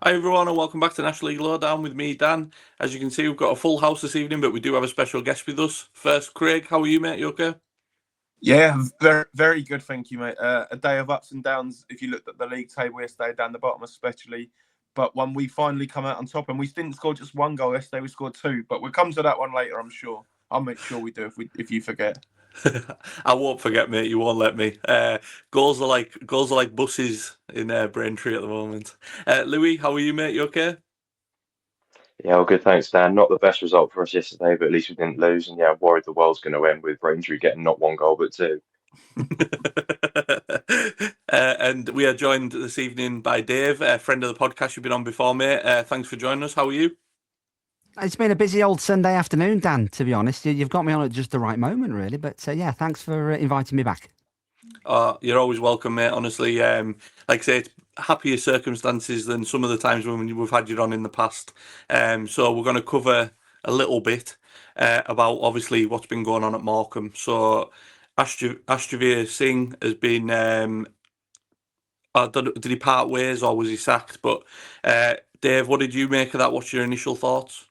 Hi everyone and welcome back to National League Lowdown with me, Dan. As you can see, we've got a full house this evening, but we do have a special guest with us. First, Craig, how are you, mate? You okay? Yeah, very, very good, thank you, mate. A day of ups and downs. If you looked at the league table yesterday, down the bottom especially, but when we finally come out on top, and we didn't score just one goal yesterday, we scored two. But we'll come to that one later, I'm sure. I'll make sure we do if you forget. I won't forget, mate. You won't let me. Goals are like buses in Braintree at the moment. Louis, how are you, mate? You okay? Yeah, well, good. Thanks, Dan. Not the best result for us yesterday, but at least we didn't lose. And yeah, I'm worried the world's going to end with Braintree getting not one goal but two. And we are joined this evening by Dave, a friend of the podcast. You've been on before, mate. Thanks for joining us. How are you? It's been a busy old Sunday afternoon, Dan, to be honest. You've got me on at just the right moment, really. But yeah, thanks for inviting me back. You're always welcome, mate. Honestly, like I say, it's happier circumstances than some of the times when we've had you on in the past. So we're going to cover a little bit about obviously what's been going on at Morecambe. So Ashvir Singh has been. I don't know, did he part ways or was he sacked? But Dave, what did you make of that? What's your initial thoughts?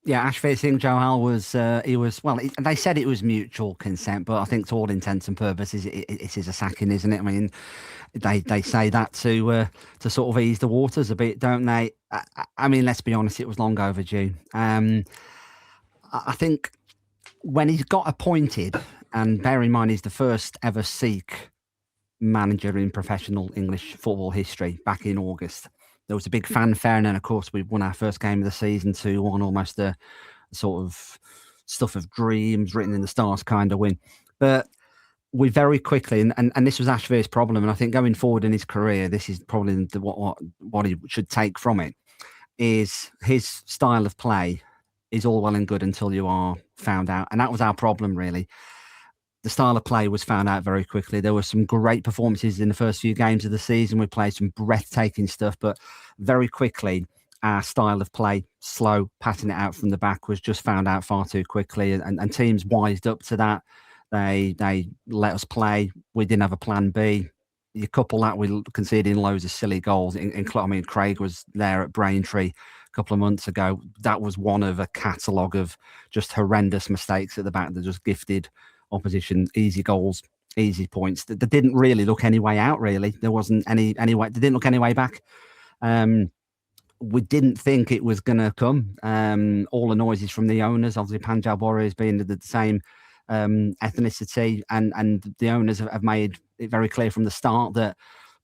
Yeah, Ashvir Singh Johal they said it was mutual consent, but I think to all intents and purposes, it is a sacking, isn't it? I mean, they say that to sort of ease the waters a bit, don't they? I mean, let's be honest, it was long overdue. I think when he's got appointed, and bear in mind he's the first ever Sikh manager in professional English football history back in August. There was a big fanfare, and then, of course, we won our first game of the season 2-1, almost a sort of stuff of dreams written in the stars kind of win. But we very quickly, and this was Ashvir's problem, and I think going forward in his career, this is probably what he should take from it, is his style of play is all well and good until you are found out. And that was our problem, really. The style of play was found out very quickly. There were some great performances in the first few games of the season. We played some breathtaking stuff, but very quickly, our style of play, slow, passing it out from the back, was just found out far too quickly. And teams wised up to that. They let us play. We didn't have a plan B. You couple that with conceding loads of silly goals. I mean, Craig was there at Braintree a couple of months ago. That was one of a catalogue of just horrendous mistakes at the back that just gifted opposition easy goals, easy points. That didn't really look any way out, really. There wasn't any way. They didn't look any way back. We didn't think it was going to come. All the noises from the owners, obviously Punjab Warriors being the same ethnicity, and the owners have made it very clear from the start that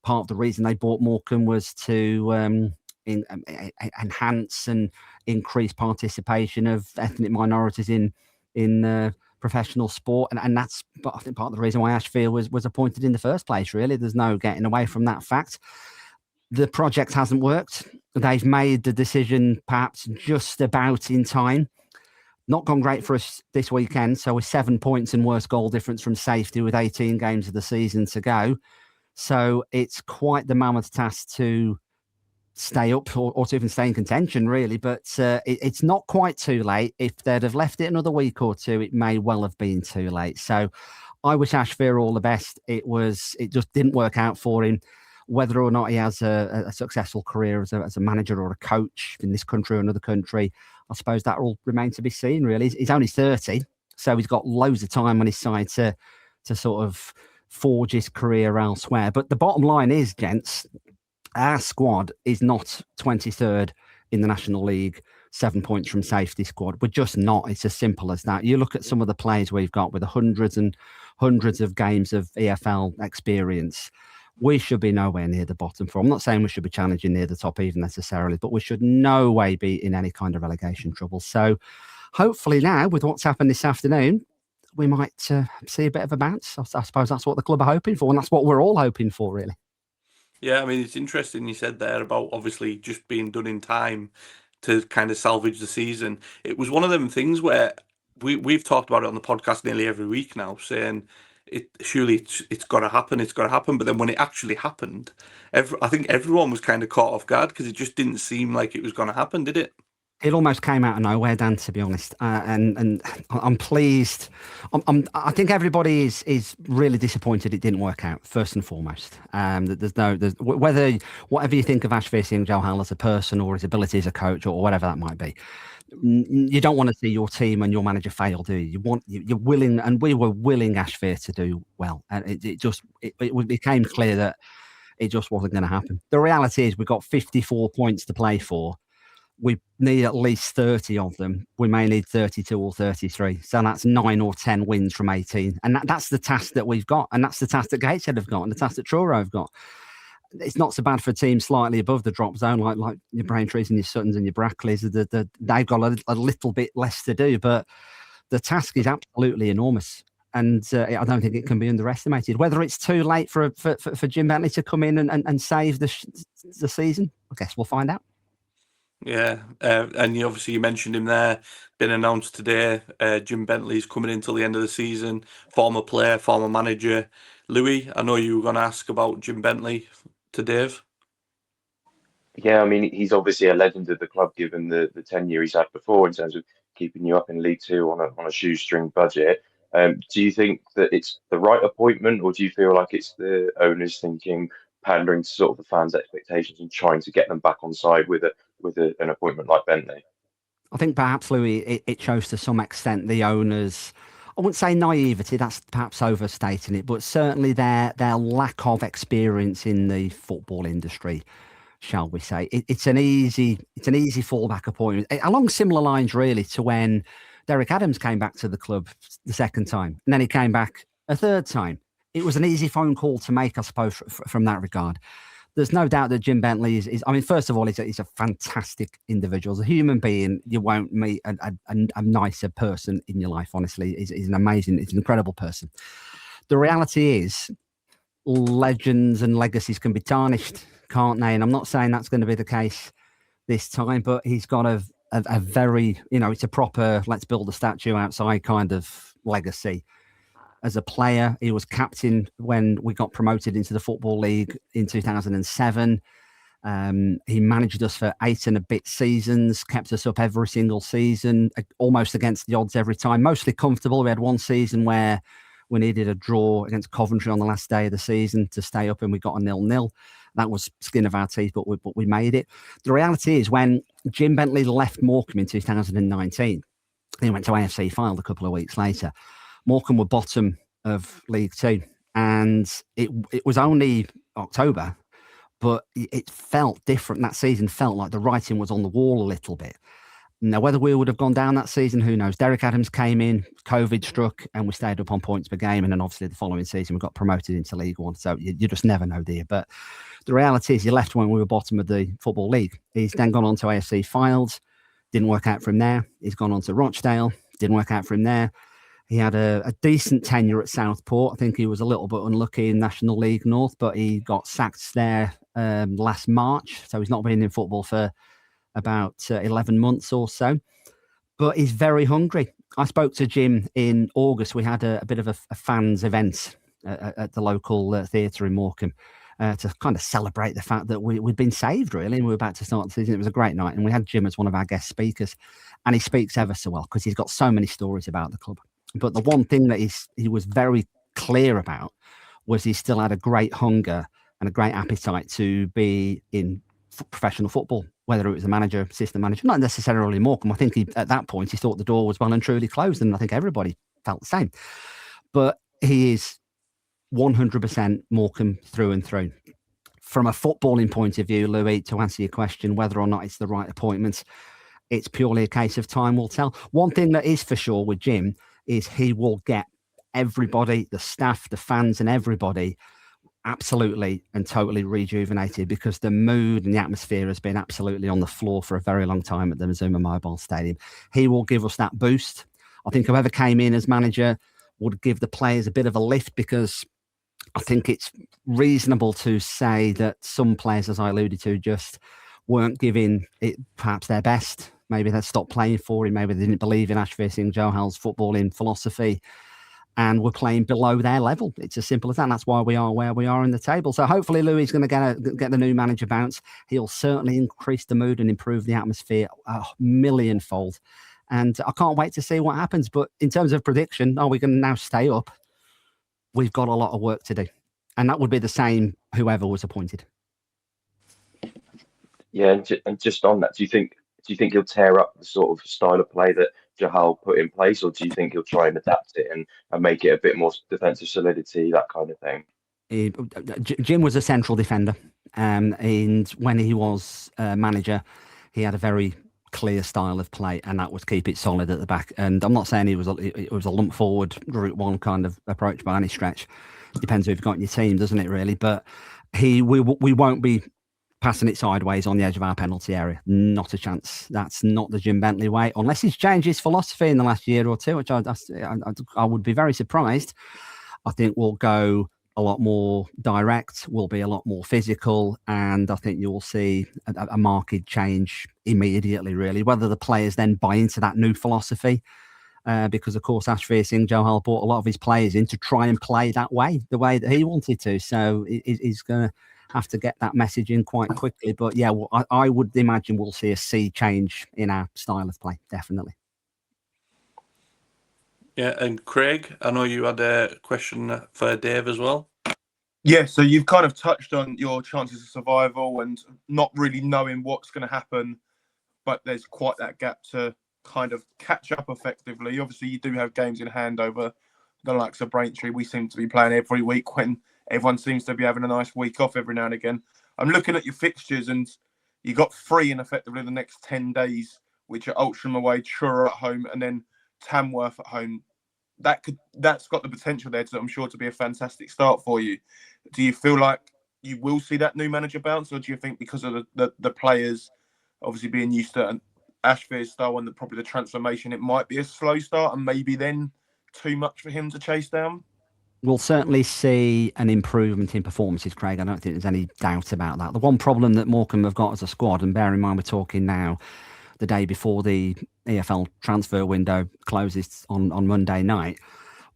part of the reason they bought Morecambe was to enhance and increase participation of ethnic minorities in professional sport, and that's, but I think, part of the reason why Ashvir was appointed in the first place. Really, there's no getting away from that fact. The project hasn't worked. They've made the decision perhaps just about in time. Not gone great for us this weekend. So we're 7 points and worse goal difference from safety with 18 games of the season to go. So it's quite the mammoth task to stay up or to even stay in contention, really. But it's not quite too late. If they'd have left it another week or two, it may well have been too late. So I wish Ashvir all the best. It just didn't work out for him. Whether or not he has a successful career as a manager or a coach in this country or another country, I suppose that will remain to be seen, really. He's only 30, so he's got loads of time on his side to sort of forge his career elsewhere. But the bottom line is, gents, our squad is not 23rd in the National League, 7 points from safety squad. We're just not. It's as simple as that. You look at some of the players we've got with hundreds and hundreds of games of EFL experience. We should be nowhere near the bottom four. I'm not saying we should be challenging near the top even necessarily, but we should no way be in any kind of relegation trouble. So hopefully now, with what's happened this afternoon, we might see a bit of a bounce. I suppose that's what the club are hoping for, and that's what we're all hoping for, really. Yeah, I mean, it's interesting you said there about obviously just being done in time to kind of salvage the season. It was one of them things where we've talked about it on the podcast nearly every week now, saying it's got to happen, it's got to happen. But then when it actually happened, I think everyone was kind of caught off guard because it just didn't seem like it was going to happen, did it? It almost came out of nowhere, Dan, to be honest. And I'm pleased. I think everybody is really disappointed it didn't work out, first and foremost. Whatever you think of Ashvir Singh Johal as a person or his ability as a coach or whatever that might be, you don't want to see your team and your manager fail, do you? You're willing, and we were willing Ashvir to do well. And it became clear that it just wasn't going to happen. The reality is we've got 54 points to play for. We need at least 30 of them. We may need 32 or 33. So that's 9 or 10 wins from 18. And that's the task that we've got. And that's the task that Gateshead have got and the task that Truro have got. It's not so bad for a team slightly above the drop zone, like your Braintrees and your Suttons and your Brackleys. They've got a little bit less to do, but the task is absolutely enormous. And I don't think it can be underestimated. Whether it's too late for Jim Bentley to come in and save the season, I guess we'll find out. Yeah, and you mentioned him there, been announced today. Jim Bentley's coming in till the end of the season, former player, former manager. Louis, I know you were going to ask about Jim Bentley to Dave. Yeah, I mean, he's obviously a legend of the club, given the tenure he's had before in terms of keeping you up in League Two on a shoestring budget. Do you think that it's the right appointment, or do you feel like it's the owners thinking, pandering to sort of the fans' expectations and trying to get them back on side with an appointment like Bentley? I think perhaps, Louis, it shows to some extent the owners, I wouldn't say naivety, that's perhaps overstating it, but certainly their lack of experience in the football industry, shall we say. It's an easy fallback appointment, along similar lines really to when Derek Adams came back to the club the second time, and then he came back a third time. It was an easy phone call to make, I suppose, from that regard. There's no doubt that Jim Bentley is I mean, first of all, he's a fantastic individual. As a human being, you won't meet a nicer person in your life, honestly. He's an incredible person. The reality is, legends and legacies can be tarnished, can't they? And I'm not saying that's going to be the case this time, but he's got a very, it's a proper, let's build a statue outside kind of legacy. As a player, he was captain when we got promoted into the Football League in 2007. He managed us for 8 and a bit seasons, kept us up every single season, almost against the odds every time, mostly comfortable. We had one season where we needed a draw against Coventry on the last day of the season to stay up, and we got a 0-0. That was skin of our teeth, but we made it. The reality is, when Jim Bentley left Morecambe in 2019, he went to AFC Fylde a couple of weeks later. Morecambe were bottom of League Two, and it was only October, but it felt different. That season felt like the writing was on the wall a little bit. Now, whether we would have gone down that season, who knows? Derek Adams came in, COVID struck, and we stayed up on points per game. And then obviously the following season, we got promoted into League One. So you just never know, do you? But the reality is, he left when we were bottom of the Football League. He's then gone on to AFC Fylde. Didn't work out from there. He's gone on to Rochdale. Didn't work out from there. He had a decent tenure at Southport. I think he was a little bit unlucky in National League North, but he got sacked there last March. So he's not been in football for about 11 months or so. But he's very hungry. I spoke to Jim in August. We had a bit of a fans event at the local theatre in Morecambe to kind of celebrate the fact that we'd been saved, really, and we were about to start the season. It was a great night. And we had Jim as one of our guest speakers. And he speaks ever so well because he's got so many stories about the club. But the one thing that he was very clear about was he still had a great hunger and a great appetite to be in professional football, whether it was a manager, assistant manager, not necessarily Morecambe. I think at that point he thought the door was well and truly closed, and I think everybody felt the same. But he is 100% Morecambe through and through. From a footballing point of view, Louis, to answer your question, whether or not it's the right appointment, it's purely a case of time will tell. One thing that is for sure with Jim is he will get everybody, the staff, the fans and everybody absolutely and totally rejuvenated, because the mood and the atmosphere has been absolutely on the floor for a very long time at the Mazuma Mobile Stadium. He will give us that boost. I think whoever came in as manager would give the players a bit of a lift, because I think it's reasonable to say that some players, as I alluded to, just weren't giving it perhaps their best. Maybe they stopped playing for him. Maybe they didn't believe in Ashvir Singh Johal's footballing philosophy. and we're playing below their level. It's as simple as that. And that's why we are where we are in the table. So hopefully Louis is going to get the new manager bounce. He'll certainly increase the mood and improve the atmosphere a millionfold. And I can't wait to see what happens. But in terms of prediction, are we going to now stay up? We've got a lot of work to do. And that would be the same whoever was appointed. Yeah, and just on that, do you think he'll tear up the sort of style of play that Johal put in place, or do you think he'll try and adapt it and make it a bit more defensive solidity, that kind of thing? Jim was a central defender, and when he was manager, he had a very clear style of play, and that was keep it solid at the back. And I'm not saying it was a lump forward route one kind of approach by any stretch. Depends who you've got in your team, doesn't it, really? But we won't be passing it sideways on the edge of our penalty area. Not a chance. That's not the Jim Bentley way, unless he's changed his philosophy in the last year or two, which I would be very surprised. I think we'll go a lot more direct, we'll be a lot more physical, and I think you'll see a marked change immediately, really. Whether the players then buy into that new philosophy, because, of course, Ashvir Singh Johal brought a lot of his players in to try and play that way, the way that he wanted to. So he's going to have to get that message in quite quickly. But yeah, I would imagine we'll see a sea change in our style of play, definitely. Yeah, and Craig, I know you had a question for Dave as well. Yeah, so you've kind of touched on your chances of survival and not really knowing what's going to happen, but there's quite that gap to kind of catch up effectively. Obviously, you do have games in hand over the likes of Braintree. We seem to be playing every week when everyone seems to be having a nice week off every now and again. I'm looking at your fixtures, and you got 3 in effectively the next 10 days, which are Altrincham away, Truro at home, and then Tamworth at home. That's got the potential there I'm sure to be a fantastic start for you. Do you feel like you will see that new manager bounce, or do you think because of the players obviously being used to Ashvir's style and probably the transformation, it might be a slow start and maybe then too much for him to chase down? We'll certainly see an improvement in performances, Craig. I don't think there's any doubt about that. The one problem that Morecambe have got as a squad, and bear in mind we're talking now the day before the EFL transfer window closes on Monday night,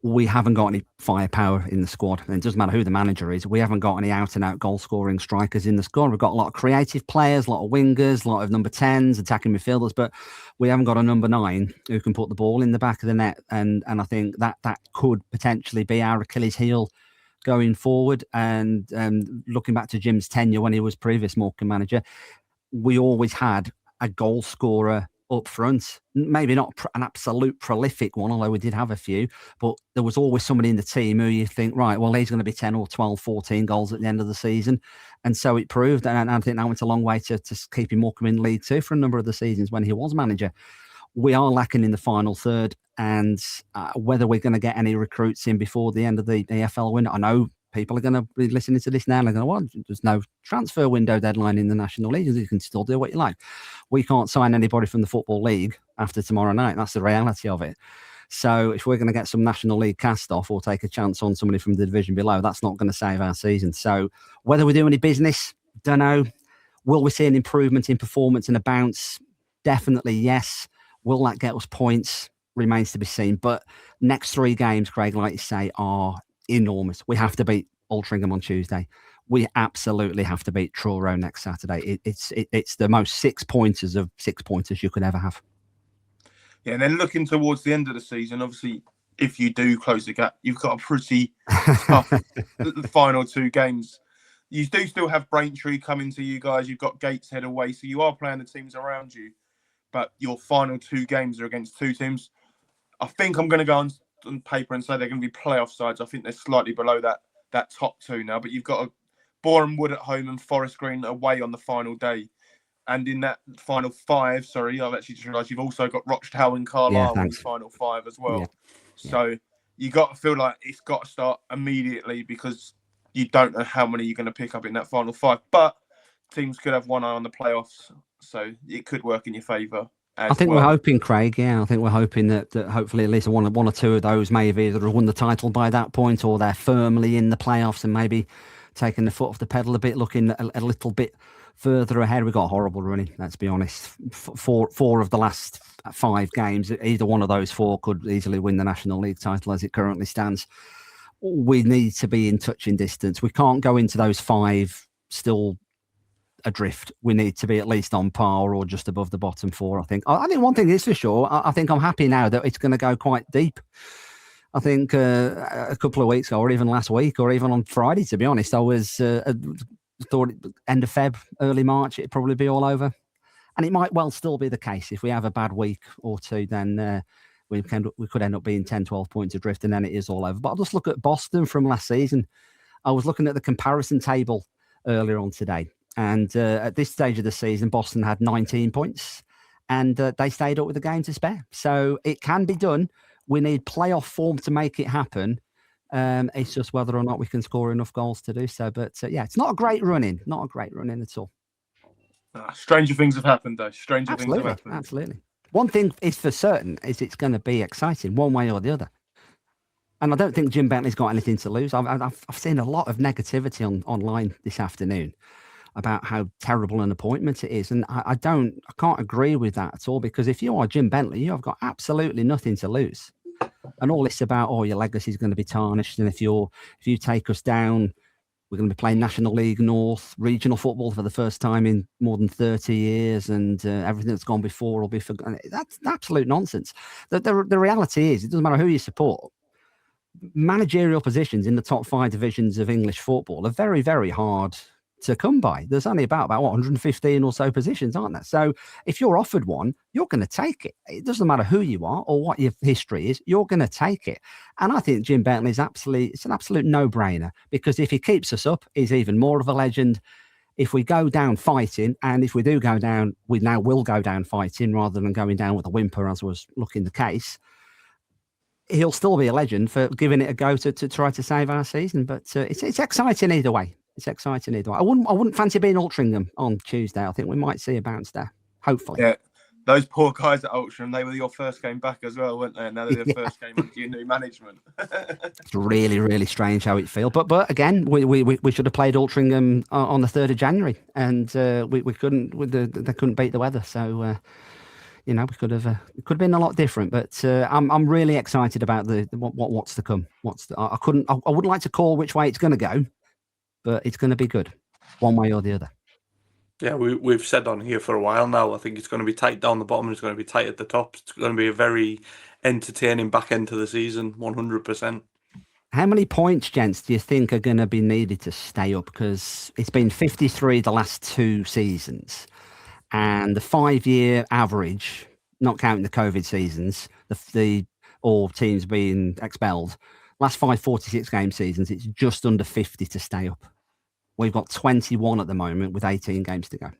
we haven't got any firepower in the squad. And it doesn't matter who the manager is. We haven't got any out-and-out goal-scoring strikers in the squad. We've got a lot of creative players, a lot of wingers, a lot of number 10s, attacking midfielders, but we haven't got a number 9 who can put the ball in the back of the net. And I think that could potentially be our Achilles heel going forward. And looking back to Jim's tenure when he was previous Morecambe manager, we always had a goal scorer up front, maybe not an absolute prolific one, although we did have a few, but there was always somebody in the team who you think, right, well, he's going to be 10 or 12, 14 goals at the end of the season. And so it proved, and I think that went a long way to keeping Morecambe in League Two for a number of the seasons when he was manager. We are lacking in the final third, and whether we're going to get any recruits in before the end of the EFL window, I know people are going to be listening to this now and they're going, well, there's no transfer window deadline in the National League. You can still do what you like. We can't sign anybody from the Football League after tomorrow night. That's the reality of it. So if we're going to get some National League cast off or take a chance on somebody from the division below, that's not going to save our season. So whether we do any business, don't know. Will we see an improvement in performance and a bounce? Definitely yes. Will that get us points? Remains to be seen. But next 3 games, Craig, like you say, are enormous. We have to beat Altrincham on Tuesday. We absolutely have to beat Truro next Saturday. It's the most 6-pointers of 6-pointers you could ever have. Yeah, and then looking towards the end of the season, obviously, if you do close the gap, you've got a pretty tough the final 2 games. You do still have Braintree coming to you guys. You've got Gateshead away, so you are playing the teams around you. But your final 2 games are against 2 teams. I think I'm going to go on paper and say they're going to be playoff sides. I think they're slightly below that top 2 now. But you've got a Boreham Wood at home and Forest Green away on the final day. And in that final 5, I've actually just realised you've also got Rochdale and Carlisle in the final 5 as well. Yeah. So you got to feel like it's got to start immediately because you don't know how many you're going to pick up in that final 5. But teams could have one eye on the playoffs, so it could work in your favour. I think we're hoping, Craig. Yeah, I think we're hoping that hopefully at least one or 2 of those may have either won the title by that point, or they're firmly in the playoffs and maybe taking the foot off the pedal a bit, looking a little bit further ahead. We've got horrible running, let's be honest. Four of the last 5 games, either one of those 4 could easily win the National League title as it currently stands. We need to be in touching distance. We can't go into those 5 still adrift. We need to be at least on par or just above the bottom 4, I think. I think one thing is for sure, I think I'm happy now that it's going to go quite deep. I think a couple of weeks ago, or even last week, or even on Friday, to be honest, I was thought end of Feb, early March, it'd probably be all over. And it might well still be the case. If we have a bad week or 2, then we could end up being 10, 12 points adrift, and then it is all over. But I'll just look at Boston from last season. I was looking at the comparison table earlier on today. And at this stage of the season, Boston had 19 points, and they stayed up with a game to spare. So it can be done. We need playoff form to make it happen. It's just whether or not we can score enough goals to do so. But yeah, it's not a great run-in. Not a great run-in at all. Stranger things have happened, though. Stranger things have happened. Absolutely. One thing is for certain is it's going to be exciting one way or the other. And I don't think Jim Bentley's got anything to lose. I've seen a lot of negativity online this afternoon about how terrible an appointment it is. And I can't agree with that at all, because if you are Jim Bentley, you have got absolutely nothing to lose. And all this about, your legacy is going to be tarnished. And if you take us down, we're going to be playing National League North, regional football for the first time in more than 30 years. And everything that's gone before will be forgotten. That's absolute nonsense. The reality is, it doesn't matter who you support. Managerial positions in the top 5 divisions of English football are very, very hard to come by. There's only about 115 or so positions, aren't there? So if you're offered one, you're going to take it. It doesn't matter who you are or what your history is, you're going to take it. And I think Jim Bentley it's an absolute no-brainer, because if he keeps us up, he's even more of a legend. If we go down fighting, and if we do go down, we now will go down fighting rather than going down with a whimper, as was looking the case, he'll still be a legend for giving it a go to try to save our season. But it's exciting either way. It's exciting either way. I wouldn't fancy being Altrincham on Tuesday. I think we might see a bounce there, hopefully. Yeah, those poor guys at Altrincham, they were your first game back as well, weren't they? And now they're their first game under your new management. It's really, really strange how it feels. But again, we should have played Altrincham on the 3rd of January, and we couldn't. They couldn't beat the weather, so. We could have. It could have been a lot different, but I'm really excited about what's to come. I wouldn't like to call which way it's going to go, but it's going to be good, one way or the other. Yeah, we've said on here for a while now. I think it's going to be tight down the bottom, and it's going to be tight at the top. It's going to be a very entertaining back end to the season, 100%. How many points, gents, do you think are going to be needed to stay up? Because it's been 53 the last 2 seasons. And the 5-year average, not counting the COVID seasons, the all teams being expelled, last 5 46 game seasons, it's just under 50 to stay up. We've got 21 at the moment with 18 games to go.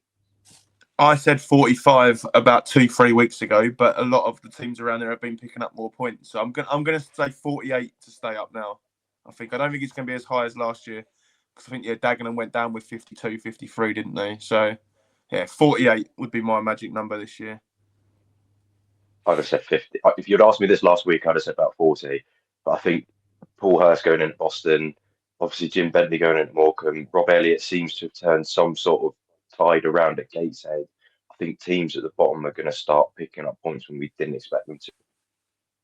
I said 45 about 2-3 weeks ago, but a lot of the teams around there have been picking up more points. So I'm going to say 48 to stay up now. I don't think it's going to be as high as last year, because I think Dagenham went down with 52, 53, didn't they? So. Yeah, 48 would be my magic number this year. I'd have said 50. If you'd asked me this last week, I'd have said about 40. But I think Paul Hurst going into Boston, obviously Jim Bentley going into Morecambe, Rob Elliott seems to have turned some sort of tide around at Gateshead. I think teams at the bottom are going to start picking up points when we didn't expect them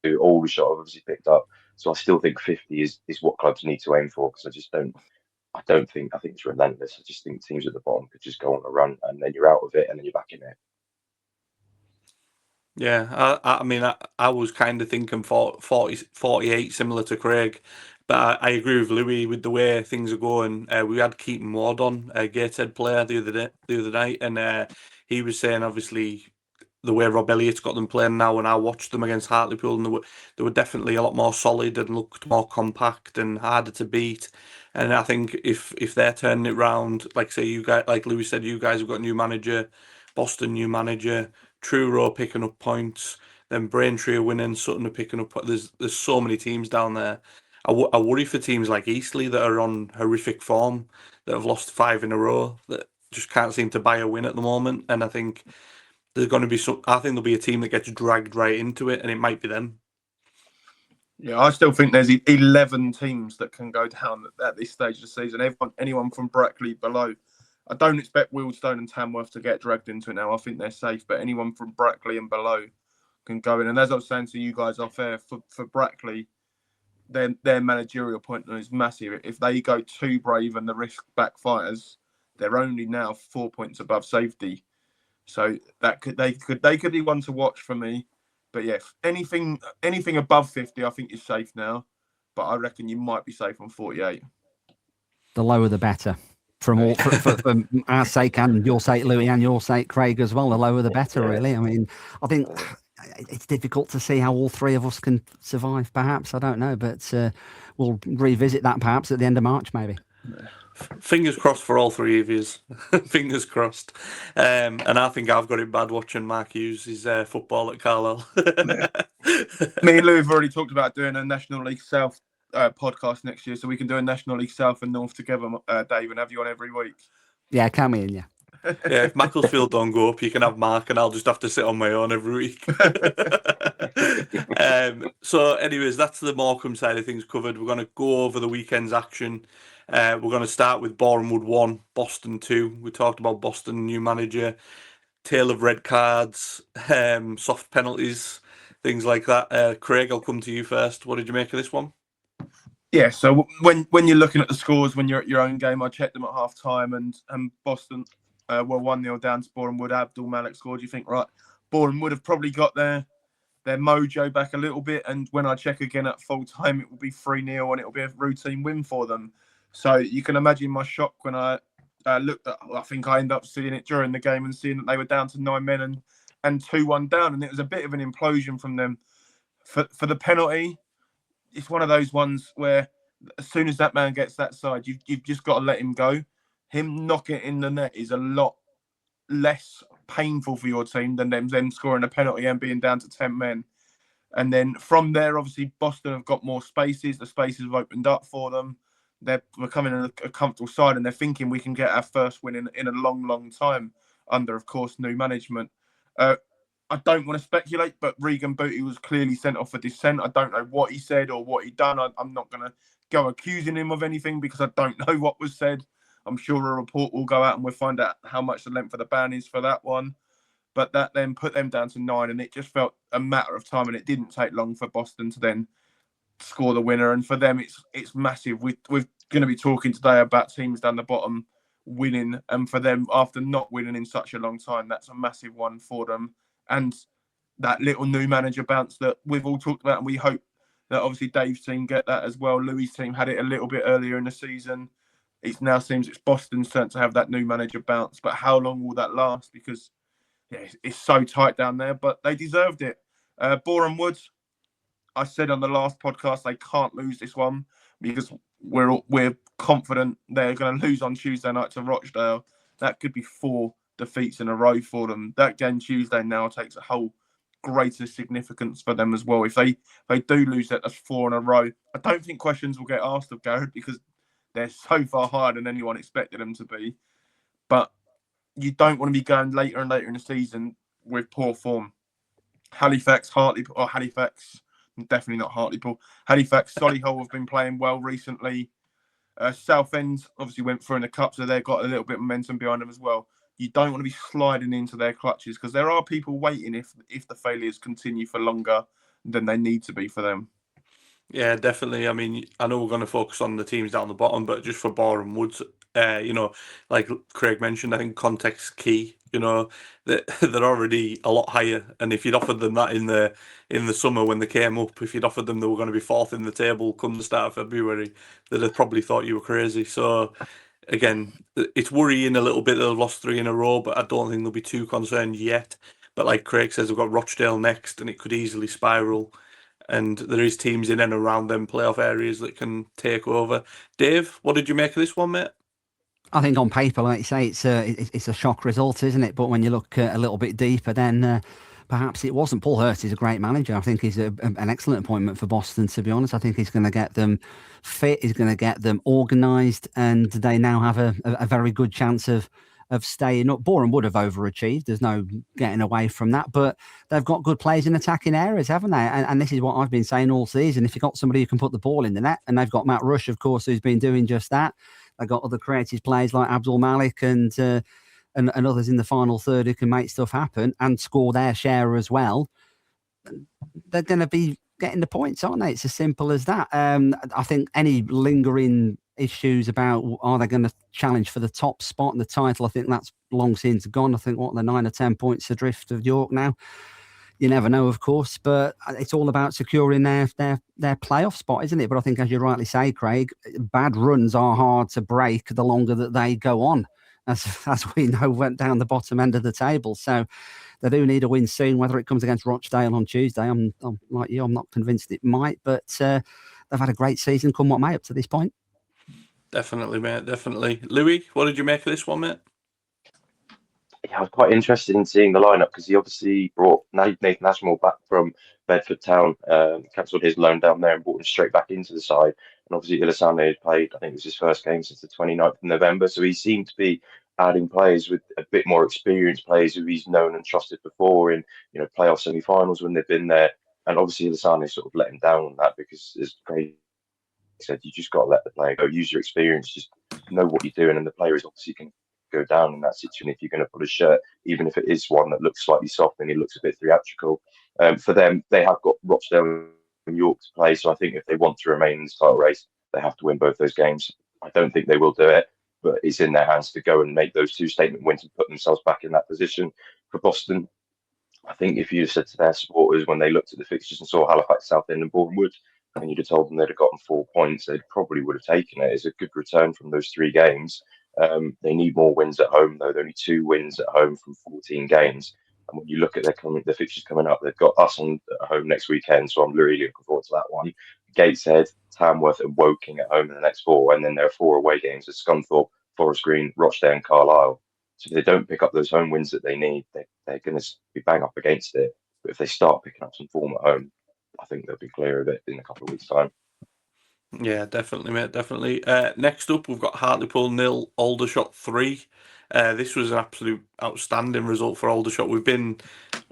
to. Aldershot obviously picked up. So I still think 50 is what clubs need to aim for, because I think it's relentless. I just think teams at the bottom could just go on a run, and then you're out of it, and then you're back in it. Yeah, I mean, I was kind of thinking 48, similar to Craig, but I agree with Louis with the way things are going. We had Keaton Ward on, a Gateshead player, the other night, and he was saying, obviously, the way Rob Elliott's got them playing now, and I watched them against Hartlepool, and they were definitely a lot more solid and looked more compact and harder to beat. And I think if they're turning it round, like say you guys, like Louis said, you guys have got a new manager, Boston new manager, Truro picking up points, then Braintree are winning, Sutton are picking up. There's so many teams down there. I worry for teams like Eastleigh that are on horrific form, that have lost 5 in a row, that just can't seem to buy a win at the moment. And I think there's going to be I think there'll be a team that gets dragged right into it, and it might be them. Yeah, I still think there's 11 teams that can go down at this stage of the season. Anyone from Brackley below. I don't expect Wealdstone and Tamworth to get dragged into it now. I think they're safe, but anyone from Brackley and below can go in. And as I was saying to you guys off air, for Brackley, their managerial appointment is massive. If they go too brave and the risk backfires, they're only now 4 points above safety. So they could be one to watch for me. But yeah, anything above 50, I think is safe now. But I reckon you might be safe on 48. The lower the better. For our sake and your sake, Louis, and your sake, Craig, as well. The lower the better, really. I mean, I think it's difficult to see how all three of us can survive, perhaps. I don't know, but we'll revisit that perhaps at the end of March, maybe. Fingers crossed for all three of you. Fingers crossed. And I think I've got it bad watching Mark Hughes' football at Carlisle. Me and Lou have already talked about doing a National League South podcast next year, so we can do a National League South and North together, Dave, and have you on every week. Yeah, come in, yeah. Yeah, if Macclesfield don't go up, you can have Mark and I'll just have to sit on my own every week. So anyways, that's the Morecambe side of things covered. We're going to go over the weekend's action. We're going to start with Boreham Wood 1, Boston 2. We talked about Boston, new manager, tale of red cards, soft penalties, things like that. Craig, I'll come to you first. What did you make of this one? Yeah, so when you're looking at the scores, when you're at your own game, I checked them at half time and Boston were 1-0 down to Boreham Wood. Abdul Malik scored. You think, right, Boreham Wood have probably got their mojo back a little bit. And when I check again at full time, it will be 3-0 and it will be a routine win for them. So you can imagine my shock when I looked at, I think I ended up seeing it during the game and seeing that they were down to 9 men and 2-1 down. And it was a bit of an implosion from them. For the penalty, it's one of those ones where as soon as that man gets that side, you've just got to let him go. Him knocking it in the net is a lot less painful for your team than them scoring a penalty and being down to 10 men. And then from there, obviously, Boston have got more spaces. The spaces have opened up for them. They're becoming a comfortable side, and they're thinking we can get our first win in a long, long time under, of course, new management. I don't want to speculate, but Regan Booty was clearly sent off for dissent. I don't know what he said or what he done. I'm not going to go accusing him of anything because I don't know what was said. I'm sure a report will go out and we'll find out how much the length of the ban is for that one. But that then put them down to 9, and it just felt a matter of time, and it didn't take long for Boston to then score the winner. And for them, it's massive. We're going to be talking today about teams down the bottom winning, and for them, after not winning in such a long time, that's a massive one for them. And that little new manager bounce that we've all talked about, and we hope that obviously Dave's team get that as well. Louis' team had it a little bit earlier in the season. It now seems it's Boston's turn to have that new manager bounce, but how long will that last? Because it's so tight down there, but they deserved it. Boreham Wood, I said on the last podcast, they can't lose this one because we're confident they're going to lose on Tuesday night to Rochdale. That could be 4 defeats in a row for them. That game Tuesday now takes a whole greater significance for them as well. If they do lose that, that's 4 in a row. I don't think questions will get asked of Garrett because they're so far higher than anyone expected them to be. But you don't want to be going later and later in the season with poor form. Halifax, definitely not Hartlepool. Halifax, Solihull have been playing well recently. Southend obviously went through in the cup, so they've got a little bit of momentum behind them as well. You don't want to be sliding into their clutches because there are people waiting if the failures continue for longer than they need to be for them. Yeah, definitely. I mean, I know we're going to focus on the teams down the bottom, but just for Boreham Woods, like Craig mentioned, I think context key. They're already a lot higher, and if you'd offered them that in the summer when they came up, if you'd offered them they were going to be 4th in the table come the start of February, they'd have probably thought you were crazy. So again, it's worrying a little bit they've lost 3 in a row, but I don't think they'll be too concerned yet. But like Craig says, we've got Rochdale next, and it could easily spiral. And there is teams in and around them playoff areas that can take over. Dave, what did you make of this one, mate? I think on paper, like you say, it's a shock result, isn't it? But when you look a little bit deeper, then perhaps it wasn't. Paul Hurst is a great manager. I think he's an excellent appointment for Boston, to be honest. I think he's going to get them fit, he's going to get them organised, and they now have a very good chance of staying up. Boreham would have overachieved. There's no getting away from that. But they've got good players in attacking areas, haven't they? And this is what I've been saying all season. If you've got somebody who can put the ball in the net, and they've got Matt Rush, of course, who's been doing just that, They got other creative players like Abdul Malik and others in the final third who can make stuff happen and score their share as well. They're going to be getting the points, aren't they? It's as simple as that. I think any lingering issues about are they going to challenge for the top spot in the title, I think that's long since gone. I think the 9 or 10 points adrift of York now. You never know, of course, but it's all about securing their playoff spot, isn't it? But I think, as you rightly say, Craig, bad runs are hard to break the longer that they go on, as we know, went down the bottom end of the table. So they do need a win soon, whether it comes against Rochdale on Tuesday. I'm like you, I'm not convinced it might, but they've had a great season, come what may, up to this point. Definitely, mate, definitely. Louis, what did you make of this one, mate? Yeah, I was quite interested in seeing the lineup because he obviously brought Nathan Ashmore back from Bedford Town, cancelled his loan down there and brought him straight back into the side. And obviously Ilisane had played, I think it was his first game since the 29th of November. So he seemed to be adding players with a bit more experienced players who he's known and trusted before in, playoff semi-finals when they've been there. And obviously Ilisane sort of let him down on that because, as Craig said, you just got to let the player go, use your experience, just know what you're doing. And the player is obviously going to go down in that situation if you're going to put a shirt, even if it is one that looks slightly soft and it looks a bit theatrical. For them, they have got Rochdale and York to play, so I think if they want to remain in this title race, they have to win both those games. I don't think they will do it, but it's in their hands to go and make those 2 statement wins and put themselves back in that position. For Boston, I think if you said to their supporters when they looked at the fixtures and saw Halifax, Southend and Bournemouth, and you'd have told them they'd have gotten 4 points, they probably would have taken it. It's a good return from those 3 games. They need more wins at home, though. They're only 2 wins at home from 14 games. And when you look at their fixtures coming up, they've got us on at home next weekend, so I'm really looking forward to that one. Gateshead, Tamworth, and Woking at home in the next 4, and then there are 4 away games at Scunthorpe, Forest Green, Rochdale, and Carlisle. So if they don't pick up those home wins that they need, they're going to be bang up against it. But if they start picking up some form at home, I think they'll be clear of it in a couple of weeks' time. Yeah, definitely, mate, definitely. Next up, we've got Hartlepool 0, Aldershot 3. This was an absolute outstanding result for Aldershot. We've been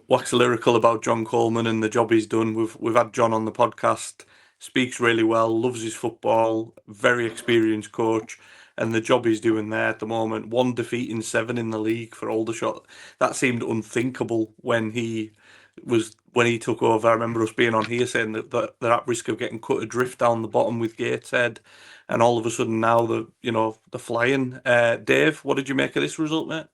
wax lyrical about John Coleman and the job he's done. We've had John on the podcast. Speaks really well, loves his football, very experienced coach, and the job he's doing there at the moment. 1 defeat in 7 in the league for Aldershot. That seemed unthinkable when he took over. I remember us being on here saying that they're at risk of getting cut adrift down the bottom with Gateshead, and all of a sudden now they're flying. Dave, what did you make of this result, mate?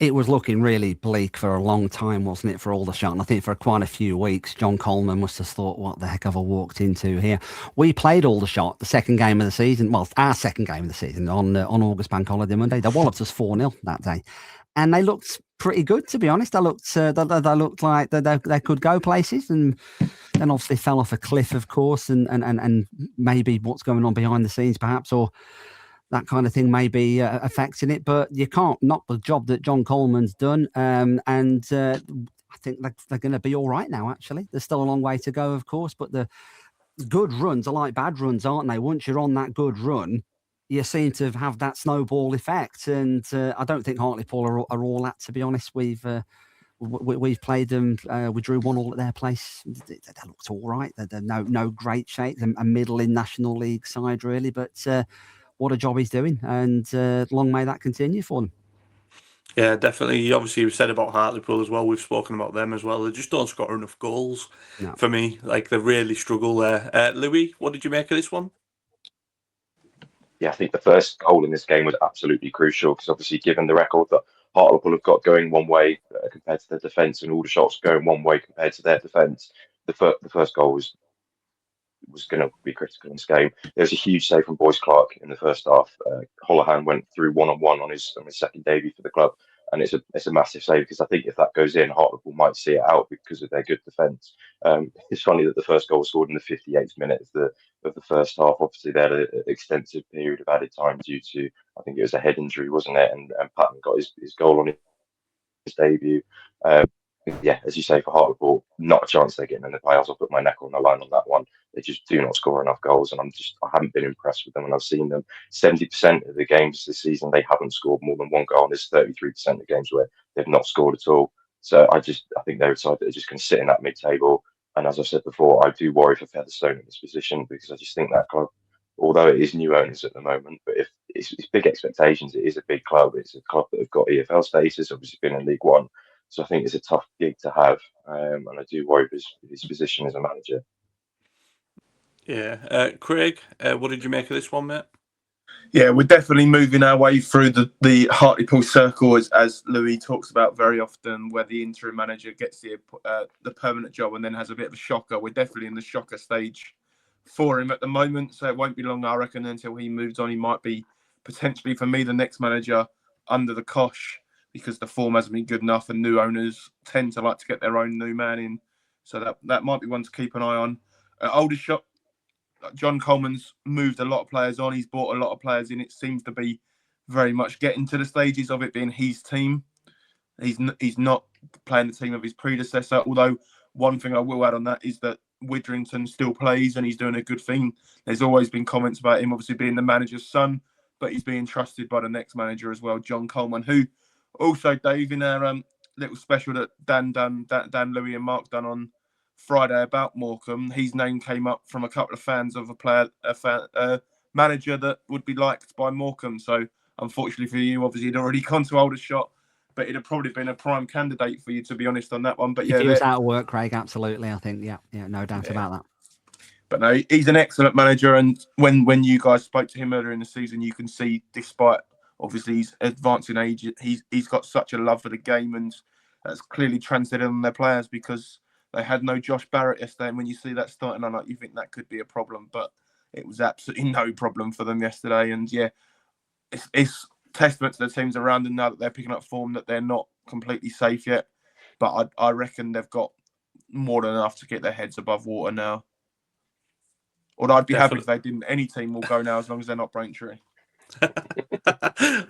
It was looking really bleak for a long time, wasn't it, for Aldershot? And I think for quite a few weeks, John Coleman must have thought, what the heck have I walked into here? We played Aldershot, the second game of the season, well, our second game of the season on August Bank Holiday Monday. They walloped us 4-0 that day. And they looked pretty good, to be honest. They looked like they could go places, and then obviously fell off a cliff, of course, and maybe what's going on behind the scenes, perhaps, or that kind of thing may be affecting it. But you can't knock the job that John Coleman's done, and I think they're going to be all right now, actually. There's still a long way to go, of course, but the good runs are like bad runs, aren't they? Once you're on that good run, you seem to have that snowball effect, and I don't think Hartlepool are all that, to be honest. We've played them. We drew 1-1 at their place. They looked all right. They're no great shape. A middling National League side, really. But what a job he's doing, and long may that continue for them. Yeah, definitely. Obviously, you've said about Hartlepool as well. We've spoken about them as well. They just don't score enough goals for me. Like, they really struggle there. Louis, what did you make of this one? Yeah, I think the first goal in this game was absolutely crucial because obviously, given the record that Hartlepool have got going one way compared to their defence and Aldershot's going one way compared to their defence, the first goal was going to be critical in this game. There was a huge save from Boyce Clark in the first half. Holohan went through 1-on-1 on his second debut for the club, and it's a massive save because I think if that goes in, Hartlepool might see it out because of their good defence. It's funny that the first goal was scored in the 58th minute of the first half. Obviously, they had an extensive period of added time due to, I think it was a head injury, wasn't it? And Patton got his goal on his debut. Yeah, as you say, for Hartlepool, not a chance they're getting in the playoffs. I'll put my neck on the line on that one. They just do not score enough goals, and I haven't been impressed with them. And I've seen them 70% of the games this season, they haven't scored more than 1 goal, and there's 33% of games where they've not scored at all. So I think they're a side that are just going to sit in that mid-table. And as I said before, I do worry for Featherstone in this position because I just think that club, although it is new owners at the moment, but if it's big expectations. It is a big club. It's a club that have got EFL status, obviously been in League One. So I think it's a tough gig to have, and I do worry with his position as a manager. Yeah, Craig, what did you make of this one, mate? Yeah, we're definitely moving our way through the Hartlepool circle, as Louis talks about very often, where the interim manager gets the permanent job and then has a bit of a shocker. We're definitely in the shocker stage for him at the moment, so it won't be long, I reckon, until he moves on. He might be potentially, for me, the next manager under the cosh, because the form hasn't been good enough and new owners tend to like to get their own new man in. So that might be one to keep an eye on. Aldershot, John Coleman's moved a lot of players on. He's brought a lot of players in. It seems to be very much getting to the stages of it being his team. He's not playing the team of his predecessor. Although one thing I will add on that is that Widrington still plays and he's doing a good thing. There's always been comments about him obviously being the manager's son, but he's being trusted by the next manager as well, John Coleman, who also, Dave, in our little special that Dan, Louis and Mark done on Friday about Morecambe, his name came up from a couple of fans of a manager that would be liked by Morecambe. So unfortunately for you, obviously he'd already gone to Aldershot, but it'd have probably been a prime candidate for you, to be honest, on that one. But yeah, he was out of work, Craig. Absolutely, I think. Yeah, no doubt about that. But no, he's an excellent manager, and when you guys spoke to him earlier in the season, you can see, despite obviously his advancing age, he's got such a love for the game, and that's clearly translated on their players, because they had no Josh Barrett yesterday, and when you see that starting lineup, you think that could be a problem, but it was absolutely no problem for them yesterday. And yeah, it's testament to the teams around them now that they're picking up form, that they're not completely safe yet, but I reckon they've got more than enough to get their heads above water now. Although I'd be happy if they didn't. Any team will go now as long as they're not Braintree.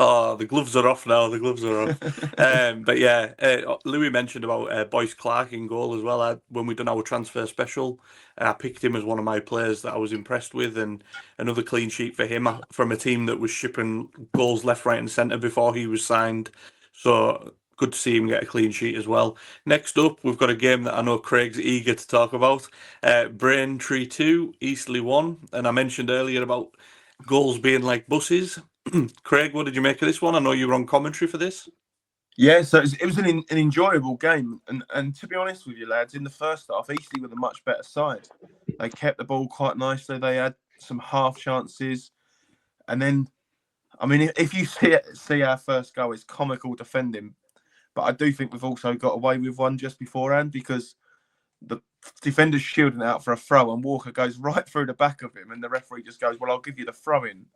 Oh, the gloves are off now. The gloves are off. But yeah, Louis mentioned about Boyce Clark in goal as well. When we done our transfer special, I picked him as one of my players that I was impressed with, and another clean sheet for him from a team that was shipping goals left, right, and centre before he was signed. So good to see him get a clean sheet as well. Next up, we've got a game that I know Craig's eager to talk about. Braintree 2, Eastleigh 1. And I mentioned earlier about goals being like buses. Craig, what did you make of this one? I know you were on commentary for this. Yeah, so it was an enjoyable game. And to be honest with you, lads, in the first half, Eastleigh were the much better side. They kept the ball quite nicely. They had some half chances. And then, I mean, if you see our first goal, it's comical defending. But I do think we've also got away with one just beforehand, because the defender's shielding out for a throw and Walker goes right through the back of him, and the referee just goes, well, I'll give you the throw-in.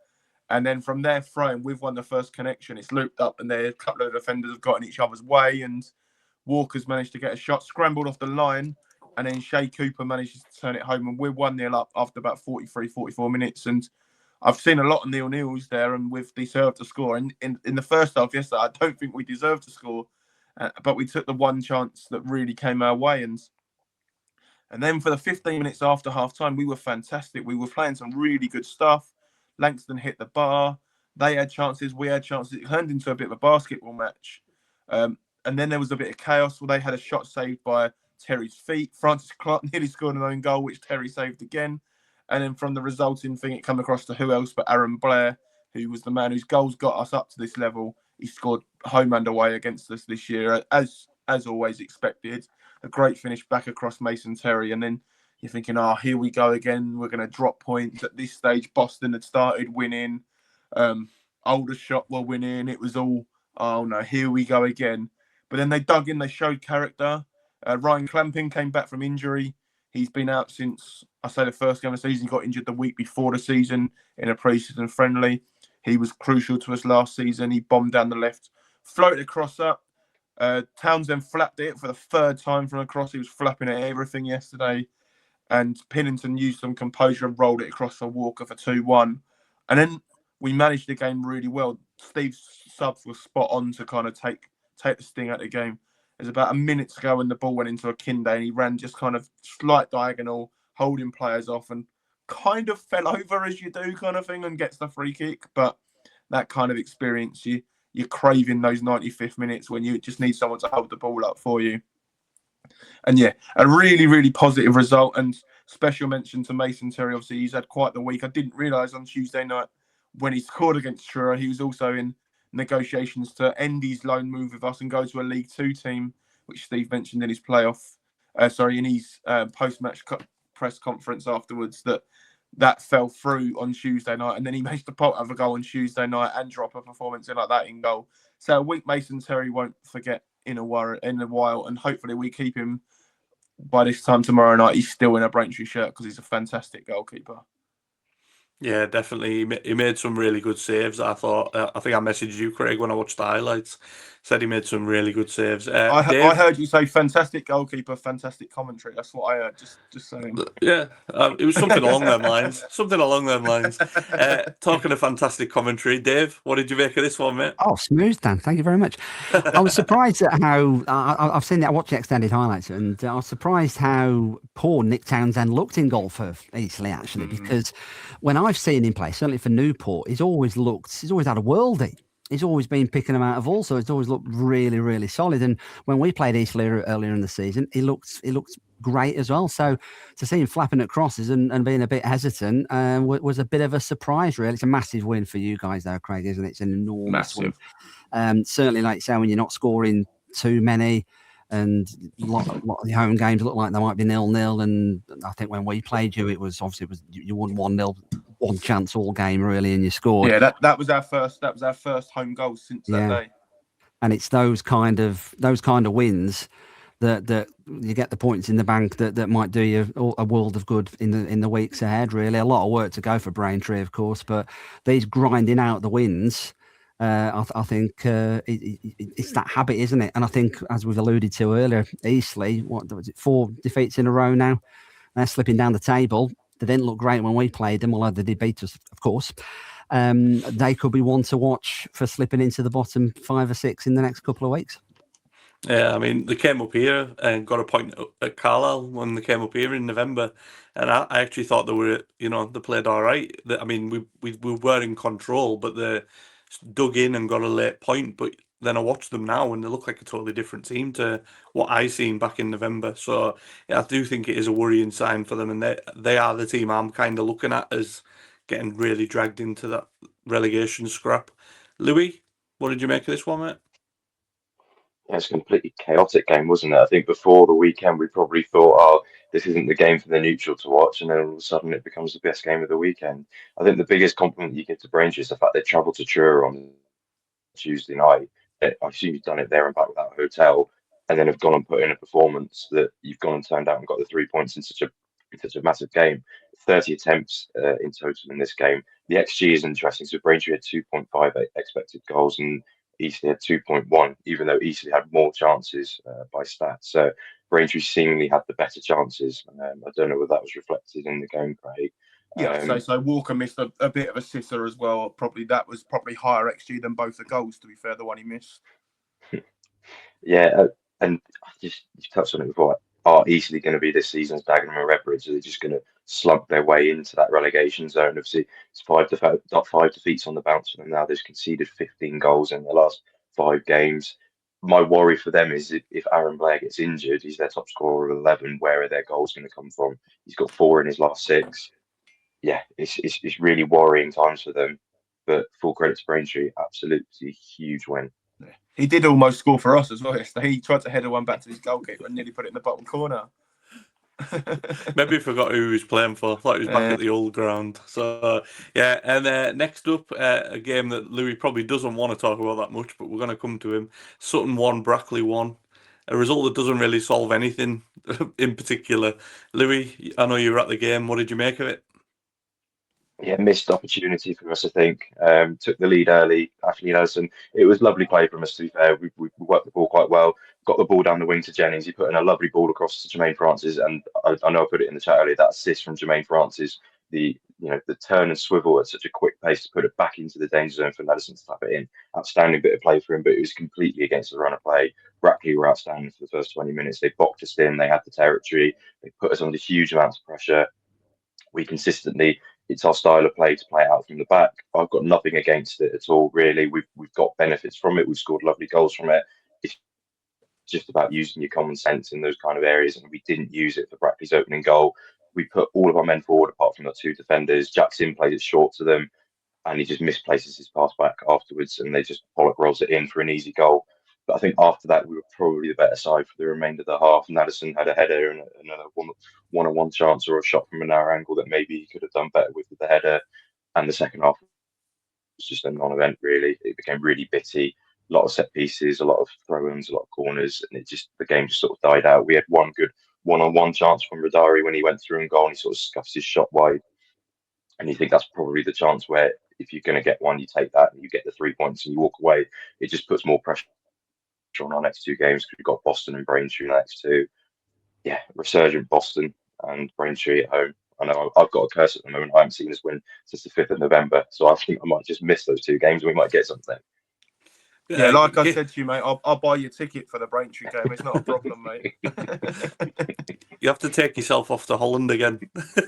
And then from there, throwing, we've won the first connection. It's looped up, and there a couple of defenders have got in each other's way, and Walker's managed to get a shot, scrambled off the line, and then Shay Cooper manages to turn it home, and we're 1-0 up after about 43, 44 minutes. And I've seen a lot of 0-0s there, and we've deserved to score. And in the first half yesterday, I don't think we deserved to score, but we took the one chance that really came our way. And then for the 15 minutes after half-time, we were fantastic. We were playing some really good stuff. Langston hit the bar. They had chances. We had chances. It turned into a bit of a basketball match. And then there was a bit of chaos. Well, they had a shot saved by Terry's feet. Francis Clark nearly scored an own goal, which Terry saved again. And then from the resulting thing, it came across to who else but Aaron Blair, who was the man whose goals got us up to this level. He scored home and away against us this year, as always expected. A great finish back across Mason Terry. And then you're thinking, here we go again. We're going to drop points. At this stage, Boston had started winning. Aldershot were winning. It was all, oh no, here we go again. But then they dug in. They showed character. Ryan Clamping came back from injury. He's been out since, I say, the first game of the season. He got injured the week before the season in a pre-season friendly. He was crucial to us last season. He bombed down the left, floated across up. Townsend flapped it for the third time from across. He was flapping at everything yesterday. And Pennington used some composure and rolled it across for Walker for 2-1. And then we managed the game really well. Steve's subs were spot on to kind of take the sting out of the game. There's about a minute to go when the ball went into a Kinde, and he ran just kind of slight diagonal, holding players off, and kind of fell over as you do kind of thing, and gets the free kick. But that kind of experience, you're craving those 95th minutes when you just need someone to hold the ball up for you. And yeah, a really, really positive result. And special mention to Mason Terry. Obviously, he's had quite the week. I didn't realise on Tuesday night when he scored against Truro, he was also in negotiations to end his loan move with us and go to a League Two team, which Steve mentioned in his in his post-match press conference afterwards, that fell through on Tuesday night, and then he managed to pop have a goal on Tuesday night and drop a performance in like that in goal. So a week Mason Terry won't forget in a while, and hopefully we keep him by this time tomorrow night. He's still in a Braintree shirt because he's a fantastic goalkeeper. Yeah, definitely. He made some really good saves. I thought. I think I messaged you, Craig, when I watched the highlights. Said he made some really good saves. I Dave? heard you say fantastic goalkeeper, fantastic commentary. That's what I heard. Just saying. Yeah, it was something along them lines. Something along them lines. Talking of fantastic commentary, Dave, what did you make of this one, mate? Oh, smooth, Dan. Thank you very much. I was surprised at how I've seen that. I watched the extended highlights, and I was surprised how poor Nick Townsend looked in goal for Eastleigh, actually, because when I've seen him play, certainly for Newport, he's always had a worldie. He's always been picking them out of all, so it's always looked really, really solid. And when we played Eastleigh earlier in the season, he looked great as well. So to see him flapping at crosses and being a bit hesitant was a bit of a surprise, really. It's a massive win for you guys, though, Craig, isn't it? It's an enormous win. Certainly, like you say, when you're not scoring too many, and a lot of the home games look like they might be 0-0. And I think when we played you, it was you won 1-0, one chance all game really, and you scored. Yeah, that was our first home goal since that day. And it's those kind of wins that you get the points in the bank that might do you a world of good in the weeks ahead. Really, a lot of work to go for Braintree, of course, but these grinding out the wins. I think it's that habit, isn't it? And I think, as we've alluded to earlier, Eastleigh, what was it, 4 defeats in a row now? They're slipping down the table. They didn't look great when we played them, although they did beat us, of course. They could be one to watch for slipping into the bottom 5 or 6 in the next couple of weeks. Yeah, I mean, they came up here and got a point at Carlisle when they came up here in November, and I actually thought they played all right. I mean, we were in control, but they dug in and got a late point. But then I watched them now, and they look like a totally different team to what I seen back in November. So yeah, I do think it is a worrying sign for them, and they are the team I'm kind of looking at as getting really dragged into that relegation scrap. Louis, what did you make of this one, mate? Yeah, it's a completely chaotic game, wasn't it? I think before the weekend we probably thought, oh, this isn't the game for the neutral to watch, and then all of a sudden it becomes the best game of the weekend. I think the biggest compliment you give to Braintree is the fact they travelled to Truro on Tuesday night. I assume you've done it there and back without a hotel, and then have gone and put in a performance that you've gone and turned out and got the 3 points in such a massive game. 30 attempts in total in this game. The XG is interesting. So Braintree had 2.5 expected goals and Eastleigh had 2.1, even though Eastleigh had more chances by stats. So Braintree seemingly had the better chances. I don't know whether that was reflected in the game, Craig. Yeah, so Walker missed a bit of a sitter as well. That was probably higher XG than both the goals, to be fair, the one he missed. Yeah, and you touched on it before. Are Eastleigh going to be this season's Dagenham and Redbridge? Are they just going to slump their way into that relegation zone? Obviously, it's 5 defeats on the bounce for them now. They've conceded 15 goals in the last 5 games. My worry for them is if Aaron Blair gets injured, he's their top scorer of 11. Where are their goals going to come from? He's got 4 in his last 6. Yeah, it's really worrying times for them. But full credit to Braintree, absolutely huge win. He did almost score for us as well. He tried to header one back to his goalkeeper and nearly put it in the bottom corner. Maybe he forgot who he was playing for. Thought he was back at the old ground. So yeah, and next up, a game that Louis probably doesn't want to talk about that much, but we're going to come to him. Sutton 1, Brackley 1. A result that doesn't really solve anything in particular. Louis, I know you were at the game. What did you make of it? Yeah, missed opportunity for us, I think. Took the lead early, Ashley Nelson. It was lovely play from us, to be fair. We worked the ball quite well. Got the ball down the wing to Jennings. He put in a lovely ball across to Jermaine Francis. And I know I put it in the chat earlier, that assist from Jermaine Francis, the turn and swivel at such a quick pace to put it back into the danger zone for Madison to tap it in. Outstanding bit of play for him, but it was completely against the run of play. Brackley were outstanding for the first 20 minutes. They boxed us in. They had the territory. They put us under huge amounts of pressure. We consistently, it's our style of play to play out from the back. I've got nothing against it at all, really. We've got benefits from it. We've scored lovely goals from it. It's just about using your common sense in those kind of areas, and we didn't use it for Brackley's opening goal. We put all of our men forward apart from the 2 defenders. Jackson played it short to them. and he just misplaces his pass back afterwards, and they just Pollock rolls it in for an easy goal. But I think after that, we were probably the better side for the remainder of the half. Madison had a header and another one-on-one chance or a shot from a narrow angle that maybe he could have done better with the header. And the second half was just a non-event, really. It became really bitty. A lot of set pieces, a lot of throw-ins, a lot of corners, and the game just sort of died out. We had one good one-on-one chance from Radari when he went through and goal, and he sort of scuffs his shot wide. And you think that's probably the chance where if you're going to get one, you take that and you get the 3 points and you walk away. It just puts more pressure on our next two games because we've got Boston and Braintree next two. Yeah, resurgent Boston and Braintree at home. I know I've got a curse at the moment. I haven't seen us win since the 5th of November. So I think I might just miss those two games and we might get something. Yeah, like I said to you, mate, I'll buy you a ticket for the Braintree game. It's not a problem, mate. You have to take yourself off to Holland again,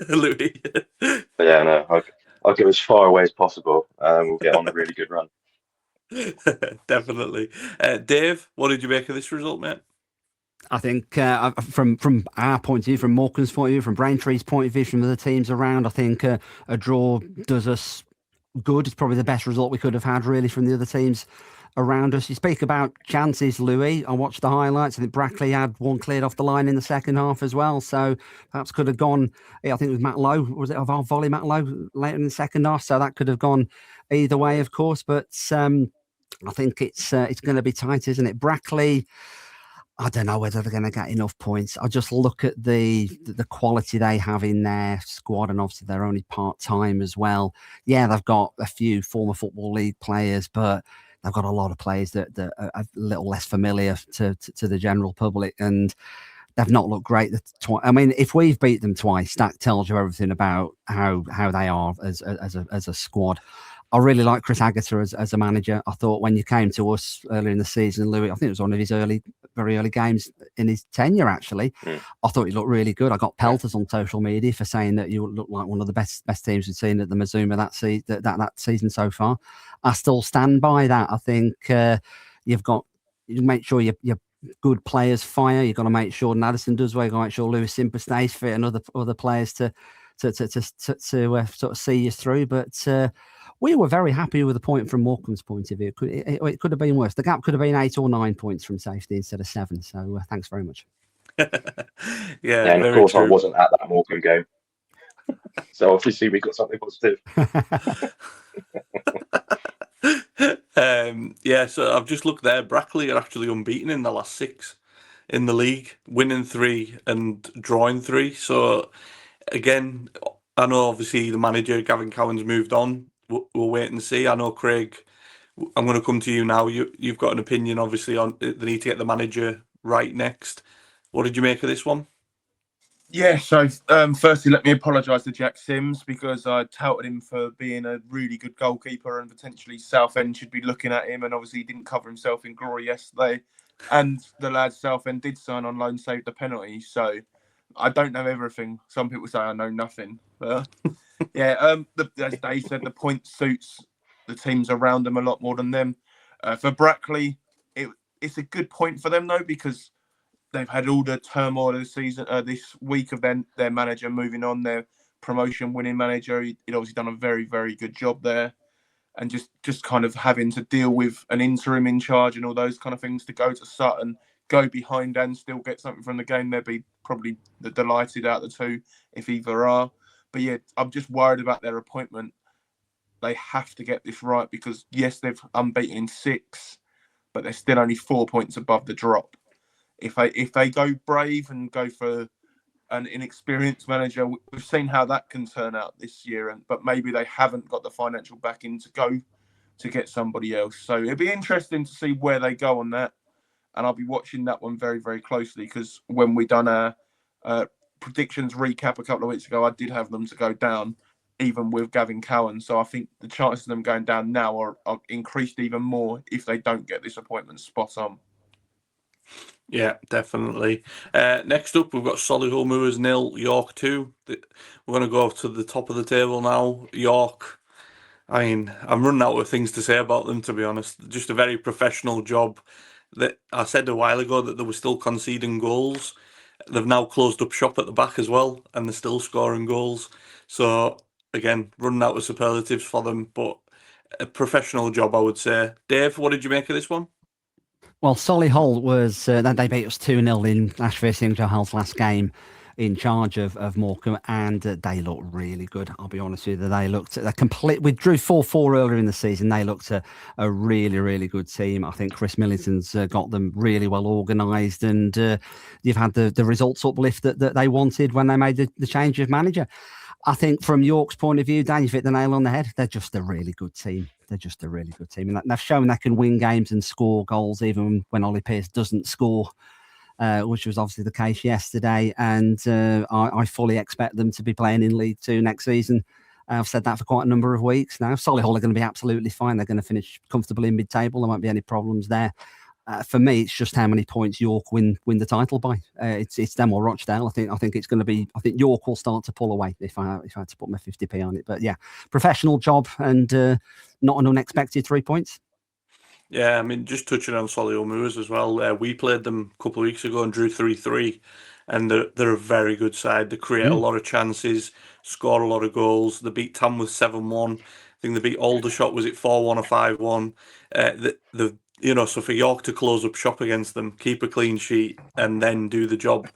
Louis. But yeah, no, I'll go as far away as possible. We'll get on a really good run. Definitely. Dave, what did you make of this result, mate? I think from our point of view, from Morecambe's point of view, from Braintree's point of view, from other teams around, I think a draw does us good. It's probably the best result we could have had, really, from the other teams around us. You speak about chances, Louis. I watched the highlights. I think Brackley had one cleared off the line in the second half as well. So perhaps could have gone, I think it was Matt Lowe. Was it of our volley, Matt Lowe, later in the second half? So that could have gone either way, of course. But I think it's going to be tight, isn't it? Brackley, I don't know whether they're going to get enough points. I just look at the quality they have in their squad, and obviously they're only part-time as well. Yeah, they've got a few former Football League players, but they've got a lot of players that are a little less familiar to the general public, and they've not looked great. I mean, if we've beat them twice, that tells you everything about how they are as a squad. I really like Chris Agata as a manager. I thought when you came to us earlier in the season, Louis, I think it was one of his very early games in his tenure, actually. I thought he looked really good. I got pelters on social media for saying that you look like one of the best teams we've seen at the Mazuma that season so far. I still stand by that. I think you make sure your good players fire. You've got to make sure Addison does well. You've got to make sure Lewis Simper stays fit and other players to sort of see us through. But we were very happy with the point from Morecambe's point of view. It could have been worse. The gap could have been 8 or 9 points from safety instead of 7. So thanks very much. Yeah, and of course true. I wasn't at that Morecambe game. So obviously we got something positive. So I've just looked there. Brackley are actually unbeaten in the last 6 in the league, winning 3 and drawing 3. So again, I know obviously the manager Gavin Cowan's moved on. We'll wait and see. I know, Craig, I'm going to come to you now. You've got an opinion, obviously, on they need to get the manager right next. What did you make of this one? Yeah, so firstly, let me apologise to Jack Sims because I touted him for being a really good goalkeeper and potentially Southend should be looking at him, and obviously he didn't cover himself in glory yesterday. And the lads Southend did sign on loan, saved the penalty. So I don't know everything. Some people say I know nothing. But yeah, as Dave said, the point suits the teams around them a lot more than them. For Brackley, it's a good point for them though because they've had all the turmoil of the season this week of their manager moving on, their promotion-winning manager. He'd obviously done a very, very good job there, and just kind of having to deal with an interim in charge and all those kind of things to go to Sutton, go behind and still get something from the game. They'd be probably the delighted out of the two if either are. But yeah, I'm just worried about their appointment. They have to get this right because, yes, they've unbeaten in 6, but they're still only 4 points above the drop. If they go brave and go for an inexperienced manager, we've seen how that can turn out this year. But maybe they haven't got the financial backing to go to get somebody else. So it'll be interesting to see where they go on that. And I'll be watching that one very, very closely because when we done our predictions recap a couple of weeks ago, I did have them to go down, even with Gavin Cowan. So I think the chances of them going down now are increased even more if they don't get this appointment spot on. Yeah, definitely. Next up, we've got Solihull Moors 0, York 2. We're going to go to the top of the table now. York, I mean, I'm running out of things to say about them, to be honest. Just a very professional job. That I said a while ago that they were still conceding goals. They've now closed up shop at the back as well, and they're still scoring goals. So, again, running out of superlatives for them. But a professional job, I would say. Dave, what did you make of this one? Well, Solihull was they beat us 2-0 in Ashvir Singh Johal's last game in charge of Morecambe, and they looked really good. I'll be honest with you, they're complete. We drew 4-4 earlier in the season. They looked a really, really good team. I think Chris Millington's got them really well organised, and you've had the results uplift that they wanted when they made the change of manager. I think from York's point of view, Dan, you've hit the nail on the head. They're just a really good team. And they've shown they can win games and score goals even when Ollie Pearce doesn't score, which was obviously the case yesterday. And I fully expect them to be playing in League Two next season. I've said that for quite a number of weeks now. Solihull are going to be absolutely fine. They're going to finish comfortably in mid-table. There won't be any problems there. For me, it's just how many points York win the title by. It's them or Rochdale. I think it's going to be. I think York will start to pull away if I had to put my 50p on it. But yeah, professional job and not an unexpected 3 points. Yeah, I mean, just touching on Solihull Moors as well. We played them a couple of weeks ago and drew 3-3, and they're a very good side. They create a lot of chances, score a lot of goals. They beat Tamworth 7-1. I think they beat Aldershot, was it 4-1 or 5-1? So for York to close up shop against them, keep a clean sheet, and then do the job,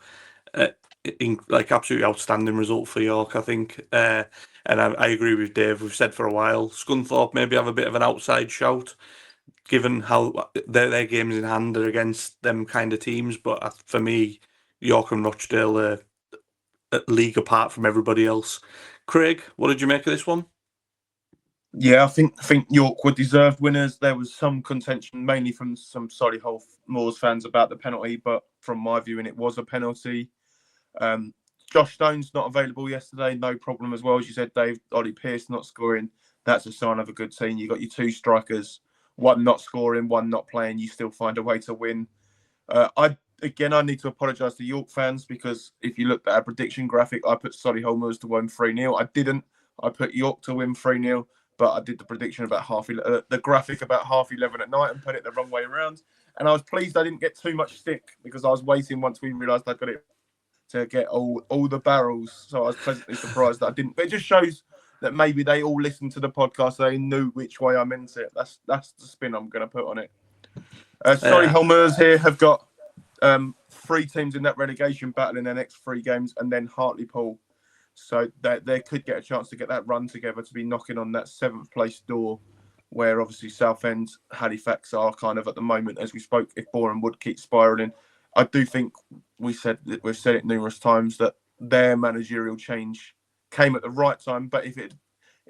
absolutely outstanding result for York, I think. And I agree with Dave. We've said for a while, Scunthorpe maybe have a bit of an outside shout, given how their games in hand are against them kind of teams. But for me, York and Rochdale are a league apart from everybody else. Craig, what did you make of this one? Yeah, I think York were deserved winners. There was some contention, mainly from some Solihull Moors fans, about the penalty, but from my viewing, it was a penalty. Josh Stone's not available yesterday, no problem as well. As you said, Dave, Ollie Pearce not scoring. That's a sign of a good team. You've got your two strikers, one not scoring, one not playing. You still find a way to win. I need to apologise to York fans, because if you looked at our prediction graphic, I put Solihull Moors to win 3-0. I didn't. I put York to win 3-0. But I did the prediction about the graphic about 11:30 at night and put it the wrong way around. And I was pleased I didn't get too much stick, because I was waiting once we realised I got it to get all the barrels. So I was pleasantly surprised that I didn't. But it just shows that maybe they all listened to the podcast. They knew which way I meant it. That's the spin I'm going to put on it. Solihull Moors here have got 3 teams in that relegation battle in their next 3 games, and then Hartlepool. So they could get a chance to get that run together, to be knocking on that 7th place door, where obviously Southend, Halifax are kind of at the moment, as we spoke, if Boreham would keep spiralling. I do think we've said it numerous times that their managerial change came at the right time, but if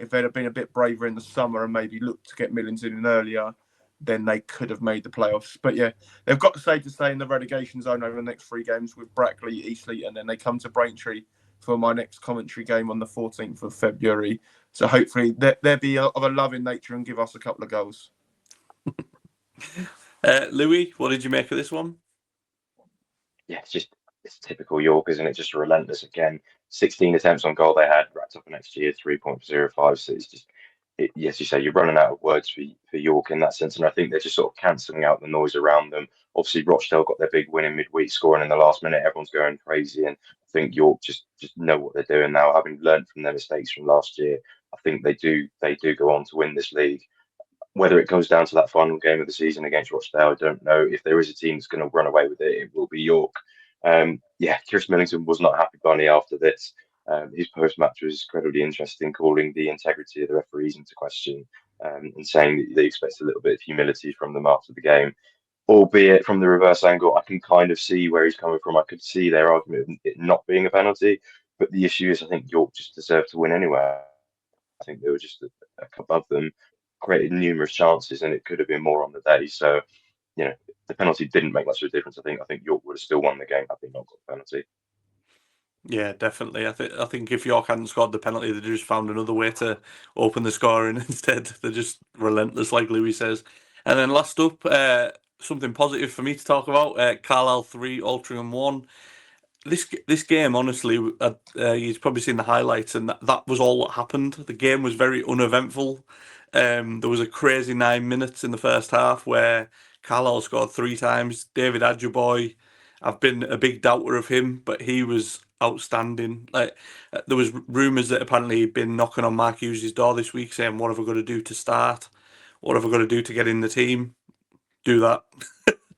they'd have been a bit braver in the summer and maybe looked to get Millington in earlier, then they could have made the playoffs. But yeah, they've got to stay in the relegation zone over the next 3 games with Brackley, Eastleigh, and then they come to Braintree for my next commentary game on the 14th of February. So hopefully they'll be of a loving nature and give us a couple of goals. Louis, what did you make of this one? Yeah, it's typical York, isn't it? Just relentless again. 16 attempts on goal they had, racked up for next year, 3.05. So it's just, yes, you say you're running out of words for York in that sense. And I think they're just sort of cancelling out the noise around them. Obviously, Rochdale got their big win in midweek, scoring in the last minute. Everyone's going crazy. And I think York just know what they're doing now, having learned from their mistakes from last year. I think they do go on to win this league. Whether it goes down to that final game of the season against Rochdale, I don't know. If there is a team that's going to run away with it, it will be York. Chris Millington was not happy bunny after this. His post-match was incredibly interesting, calling the integrity of the referees into question, and saying that they expect a little bit of humility from them after the game. Albeit from the reverse angle, I can kind of see where he's coming from. I could see their argument of it not being a penalty. But the issue is, I think York just deserved to win anyway. I think they were just a above them, created numerous chances, and it could have been more on the day. So, the penalty didn't make much of a difference. I think York would have still won the game had they not got the penalty. Yeah, definitely. I think if York hadn't scored the penalty, they just found another way to open the scoring. Instead, they're just relentless, like Louis says. And then last up, something positive for me to talk about: Carlisle 3, Altrincham 1. This game, honestly, you've probably seen the highlights, and that was all that happened. The game was very uneventful. There was a crazy 9 minutes in the first half where Carlisle scored 3 times. David Adjuboy, I've been a big doubter of him, but he was outstanding. There was rumours that apparently he'd been knocking on Mark Hughes' door this week saying, what have we got to do to start? what have I got to do to get in the team? Do that.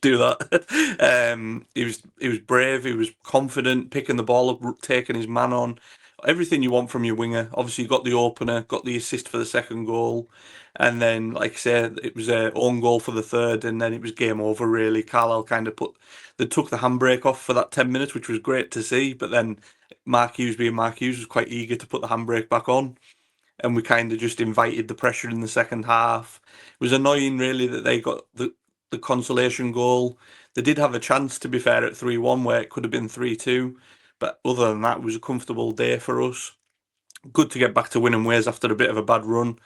Do that. He was brave. He was confident, picking the ball up, taking his man on. Everything you want from your winger. Obviously, you got the opener, got the assist for the second goal, and then, like I said, it was a own goal for the third, and then it was game over. Really, Carlisle kind of took the handbrake off for that 10 minutes, which was great to see. But then Mark Hughes, being Mark Hughes, was quite eager to put the handbrake back on, and we kind of just invited the pressure in the second half. It was annoying, really, that they got the consolation goal. They did have a chance, to be fair, at 3-1 where it could have been 3-2. But other than that, it was a comfortable day for us. Good to get back to winning ways after a bit of a bad run.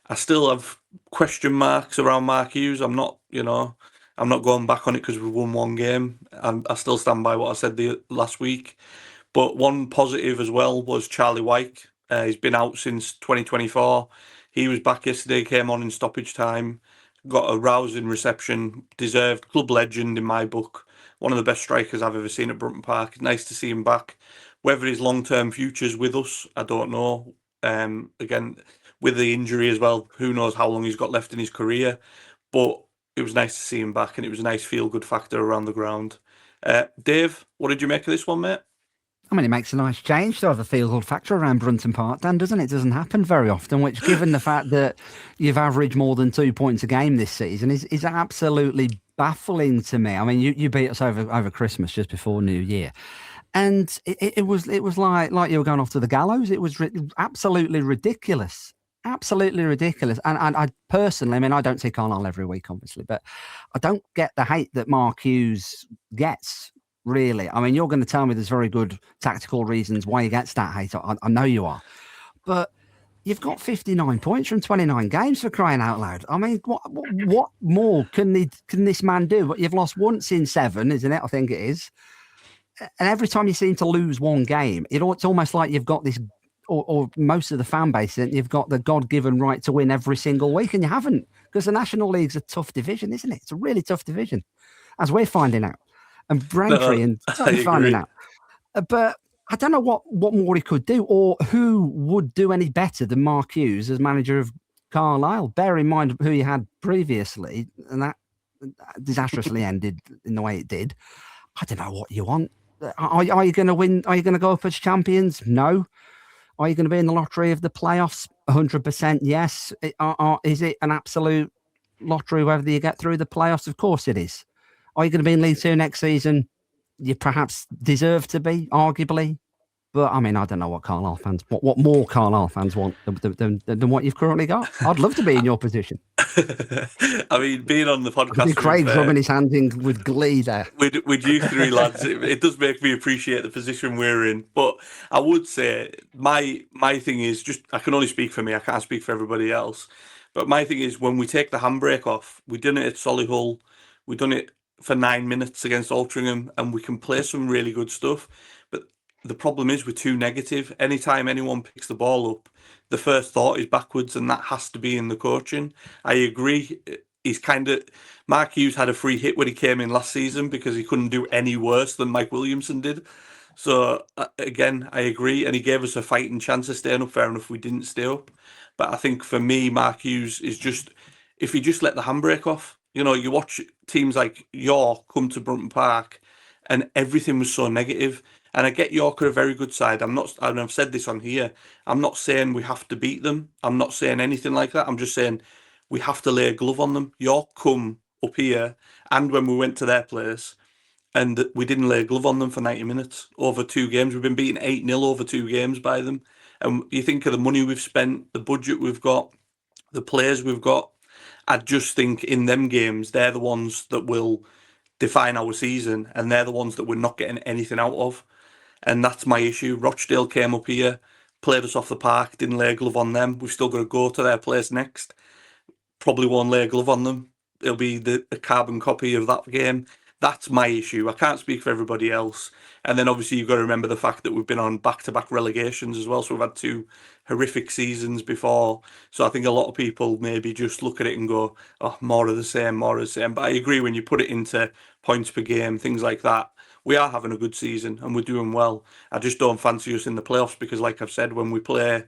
I still have question marks around Mark Hughes. I'm not going back on it because we won one game. I still stand by what I said last week. But one positive as well was Charlie Wyke. He's been out since 2024. He was back yesterday, came on in stoppage time, got a rousing reception, deserved club legend in my book. One of the best strikers I've ever seen at Brunton Park. Nice to see him back. Whether his long-term future's with us, I don't know. Again, with the injury as well, who knows how long he's got left in his career. But it was nice to see him back, and it was a nice feel-good factor around the ground. Dave, what did you make of this one, mate? I mean, it makes a nice change to have a feel-good factor around Brunton Park, Dan, doesn't it? It doesn't happen very often, which, given the fact that you've averaged more than 2 points a game this season, is absolutely baffling to me. I mean, you beat us over Christmas, just before New Year. And it was like you were going off to the gallows. It was absolutely ridiculous. Absolutely ridiculous. And I personally, I mean, I don't see Carlisle every week, obviously, but I don't get the hate that Mark Hughes gets. Really, I mean, you're going to tell me there's very good tactical reasons why he gets that hate. I know you are, but you've got 59 points from 29 games, for crying out loud. I mean, what more can this man do? But you've lost once in 7, isn't it? I think it is. And every time you seem to lose one game, it's almost like you've got this, or most of the fan base, you've got the God-given right to win every single week, and you haven't, because the National League's a tough division, isn't it? It's a really tough division, as we're finding out. And Braintree and finding out. But I don't know what more he could do, or who would do any better than Mark Hughes as manager of Carlisle. Bear in mind who he had previously, and that disastrously ended in the way it did. I don't know what you want. Are you going to win? Are you going to go up as champions? No. Are you going to be in the lottery of the playoffs? 100% yes. Is it an absolute lottery whether you get through the playoffs? Of course it is. Are you going to be in League 2 next season? You perhaps deserve to be, arguably. But, I mean, I don't know what Carlisle fans, what more Carlisle fans want than what you've currently got. I'd love to be in your position. I mean, being on the podcast... Craig's rubbing his hands in with glee there. With you three lads, it does make me appreciate the position we're in. But I would say my thing is just, I can only speak for me, I can't speak for everybody else. But my thing is, when we take the handbrake off, we done it at Solihull, we done it for 9 minutes against Altrincham, and we can play some really good stuff. But the problem is we're too negative. Anytime anyone picks the ball up, the first thought is backwards, and that has to be in the coaching. I agree. Mark Hughes had a free hit when he came in last season because he couldn't do any worse than Mike Williamson did. So again, I agree, and he gave us a fighting chance of staying up. Fair enough, we didn't stay up. But I think for me, Mark Hughes is just, if he just let the handbrake off, you know, you watch teams like York come to Brunton Park and everything was so negative. And I get York are a very good side. And I've said this on here, I'm not saying we have to beat them. I'm not saying anything like that. I'm just saying we have to lay a glove on them. York come up here, and when we went to their place, and we didn't lay a glove on them for 90 minutes over 2 games. We've been beaten 8-0 over 2 games by them. And you think of the money we've spent, the budget we've got, the players we've got. I just think in them games, they're the ones that will define our season, and they're the ones that we're not getting anything out of. And that's my issue. Rochdale came up here, played us off the park, didn't lay a glove on them. We've still got to go to their place next. Probably won't lay a glove on them. It'll be a carbon copy of that game. That's my issue. I can't speak for everybody else. And then obviously you've got to remember the fact that we've been on back-to-back relegations as well. So we've had 2 horrific seasons before. So I think a lot of people maybe just look at it and go, oh, more of the same, more of the same. But I agree, when you put it into points per game, things like that, we are having a good season and we're doing well. I just don't fancy us in the playoffs because, like I've said, when we play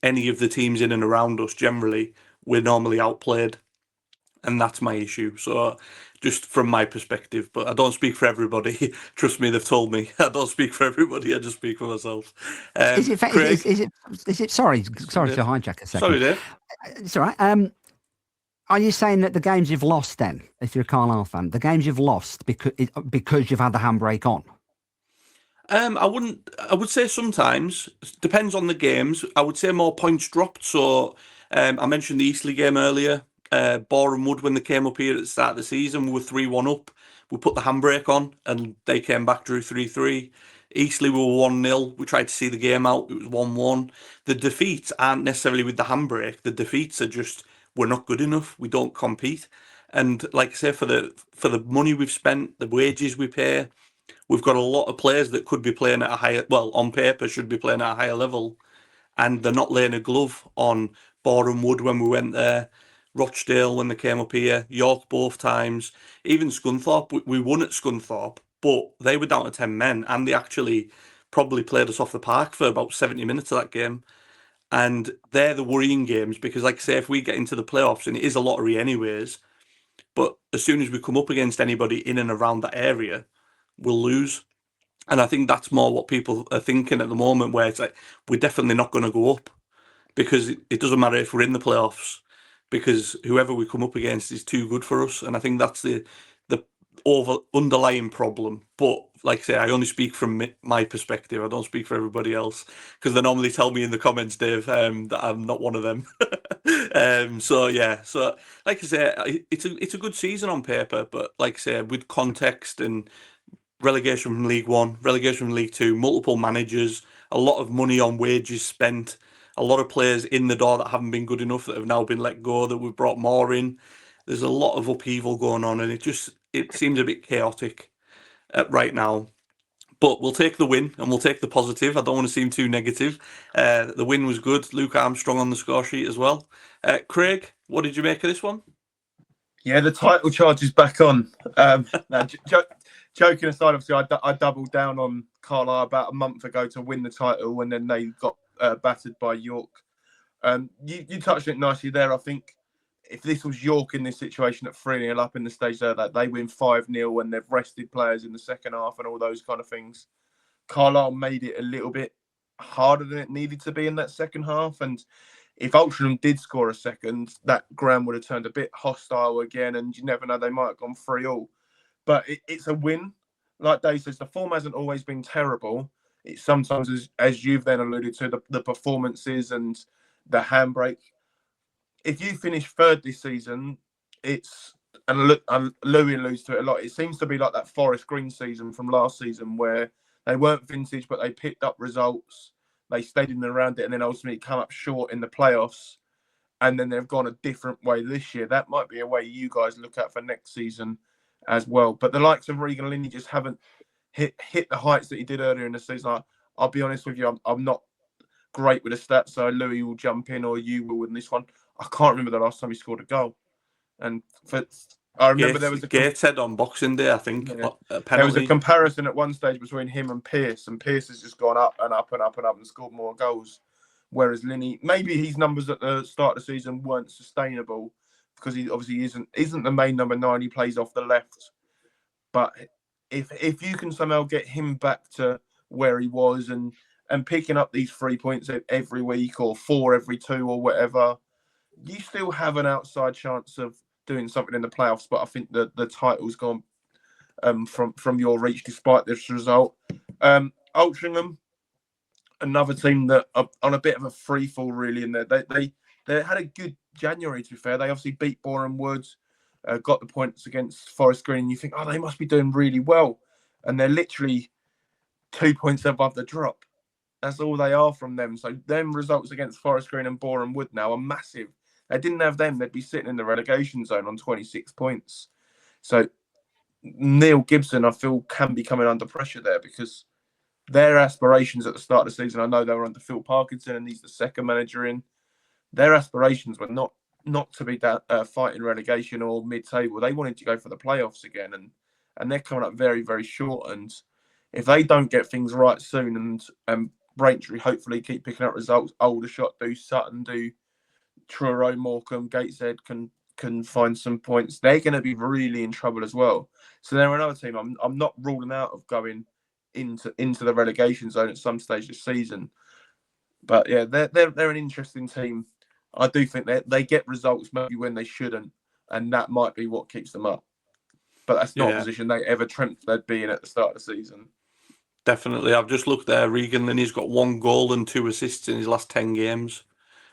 any of the teams in and around us, generally, we're normally outplayed. and that's my issue. So just from my perspective, but I don't speak for everybody. Trust me, they've told me I don't speak for everybody. I just speak for myself. Is it? Craig, Is it? Sorry to hijack a second. Sorry, Dave. It's all right. Are you saying that the games you've lost, then, if you're a Carlisle fan, the games you've lost because you've had the handbrake on? I wouldn't. I would say sometimes depends on the games. I would say more points dropped. So I mentioned the Eastleigh game earlier. Boreham Wood, when they came up here at the start of the season, we were 3-1 up. We put the handbrake on, and they came back, drew 3-3. Eastleigh we were 1-0. We tried to see the game out. It was 1-1. The defeats aren't necessarily with the handbrake. The defeats are just we're not good enough. We don't compete. And like I say, for the money we've spent, the wages we pay, we've got a lot of players that could be playing at a higher, well, on paper should be playing at a higher level, and they're not laying a glove on Boreham Wood when we went there, Rochdale when they came up here, York both times, even Scunthorpe. We won at Scunthorpe, but they were down to 10 men, and they actually probably played us off the park for about 70 minutes of that game. And they're the worrying games because, like I say, if we get into the playoffs, and it is a lottery anyways, but as soon as we come up against anybody in and around that area, we'll lose. And I think that's more what people are thinking at the moment, where it's like, we're definitely not going to go up because it doesn't matter if we're in the playoffs, because whoever we come up against is too good for us. And I think that's the underlying problem. But like I say, I only speak from my perspective. I don't speak for everybody else, because they normally tell me in the comments, Dave, that I'm not one of them. So like I say, it's a good season on paper, but like I say, with context and relegation from League One, relegation from League Two, multiple managers, a lot of money on wages spent, a lot of players in the door that haven't been good enough that have now been let go, that we've brought more in. There's a lot of upheaval going on, and it seems a bit chaotic right now. But we'll take the win and we'll take the positive. I don't want to seem too negative. The win was good. Luke Armstrong on the score sheet as well. Craig, what did you make of this one? Yeah, the title charge is back on. Joking aside, obviously, I doubled down on Carlisle about a month ago to win the title, and then they got battered by York. You touched it nicely there. I think if this was York in this situation at 3-0 up in the stage there, that they win 5-0 and they've rested players in the second half and all those kind of things, Carlisle made it a little bit harder than it needed to be in that second half. And if Altrincham did score a second, that ground would have turned a bit hostile again, and you never know, they might have gone 3-3. But it's a win. Like Dave says, the form hasn't always been terrible. It's sometimes, as you've then alluded to, the performances and the handbrake. If you finish third this season, and Louis alludes to it a lot, it seems to be like that Forest Green season from last season where they weren't vintage, but they picked up results. They stayed in and around it, and then ultimately come up short in the playoffs. And then they've gone a different way this year. That might be a way you guys look at for next season as well. But the likes of Regan Linney just haven't hit the heights that he did earlier in the season. I'll be honest with you, I'm not great with the stats, so Louis will jump in or you will in this one. I can't remember the last time he scored a goal. And I remember there was a Gateshead on Boxing Day, I think. Yeah. There was a comparison at one stage between him and Pearce has just gone up and up and up and up and scored more goals. Whereas Linney, maybe his numbers at the start of the season weren't sustainable because he obviously isn't the main number 9. He plays off the left. But if you can somehow get him back to where he was and picking up these 3 points every week or 4 every 2 or whatever, you still have an outside chance of doing something in the playoffs. But I think the title's gone from your reach despite this result. Altrincham, another team that are on a bit of a free fall really in there. They had a good January, to be fair. They obviously beat Boreham Wood, got the points against Forest Green, and you think, oh, they must be doing really well. And they're literally 2 points above the drop. That's all they are from them. So them results against Forest Green and Boreham Wood now are massive. They didn't have them, they'd be sitting in the relegation zone on 26 points. So Neil Gibson, I feel, can be coming under pressure there because their aspirations at the start of the season, I know they were under Phil Parkinson and he's the second manager in. Their aspirations were not to be fighting relegation or mid-table. They wanted to go for the playoffs again, and they're coming up very, very short. And if they don't get things right soon, and Braintree hopefully keep picking up results, Aldershot do, Sutton do, Truro, Morecambe, Gateshead can can find some points, they're going to be really in trouble as well. So they're another team I'm not ruling out of going into the relegation zone at some stage this season. But yeah, they're an interesting team. I do think they get results maybe when they shouldn't, and that might be what keeps them up. But that's not a position they ever dreamt they'd be in at the start of the season. Definitely. I've just looked there. Regan Linney's got 1 goal and 2 assists in his last 10 games.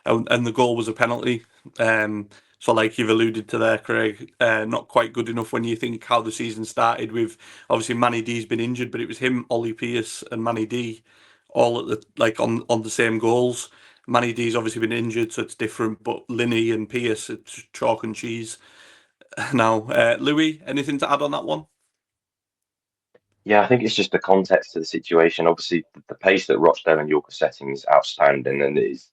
And the goal was a penalty. So like you've alluded to there, Craig, not quite good enough when you think how the season started with, obviously Manny D's been injured, but it was him, Ollie Pearce and Manny D all at on the same goals. Manny D's obviously been injured, so it's different, but Linney and Pearce, it's chalk and cheese. Now, Louis, anything to add on that one? Yeah, I think it's just the context of the situation. Obviously, the pace that Rochdale and York are setting is outstanding, and it's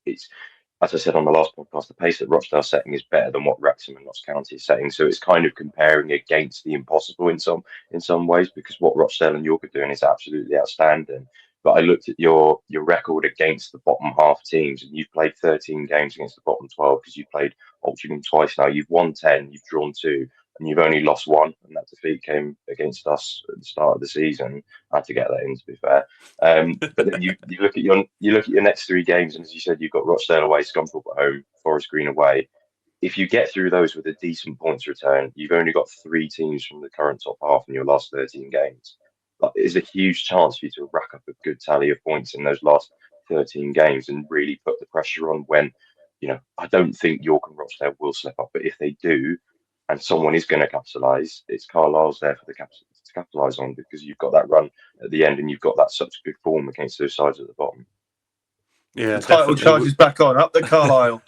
as I said on the last podcast, the pace that Rochdale's setting is better than what Wrexham and Notts County is setting. So it's kind of comparing against the impossible in some ways, because what Rochdale and York are doing is absolutely outstanding. But I looked at your record against the bottom half teams, and you've played 13 games against the bottom 12 because you've played Altrincham twice now. You've won 10, you've drawn 2, and you've only lost 1, and that defeat came against us at the start of the season. I had to get that in, to be fair. But then you look at your next 3 games, and as you said, you've got Rochdale away, Scunthorpe at home, Forest Green away. If you get through those with a decent points return, you've only got 3 teams from the current top half in your last 13 games. But there's a huge chance for you to rack up a good tally of points in those last 13 games and really put the pressure on when, I don't think York and Rochdale will slip up, but if they do, and someone is going to capitalise, it's Carlisle's there for the to capitalise on, because you've got that run at the end and you've got that such good form against those sides at the bottom. Yeah, the title charge is back on, up the Carlisle.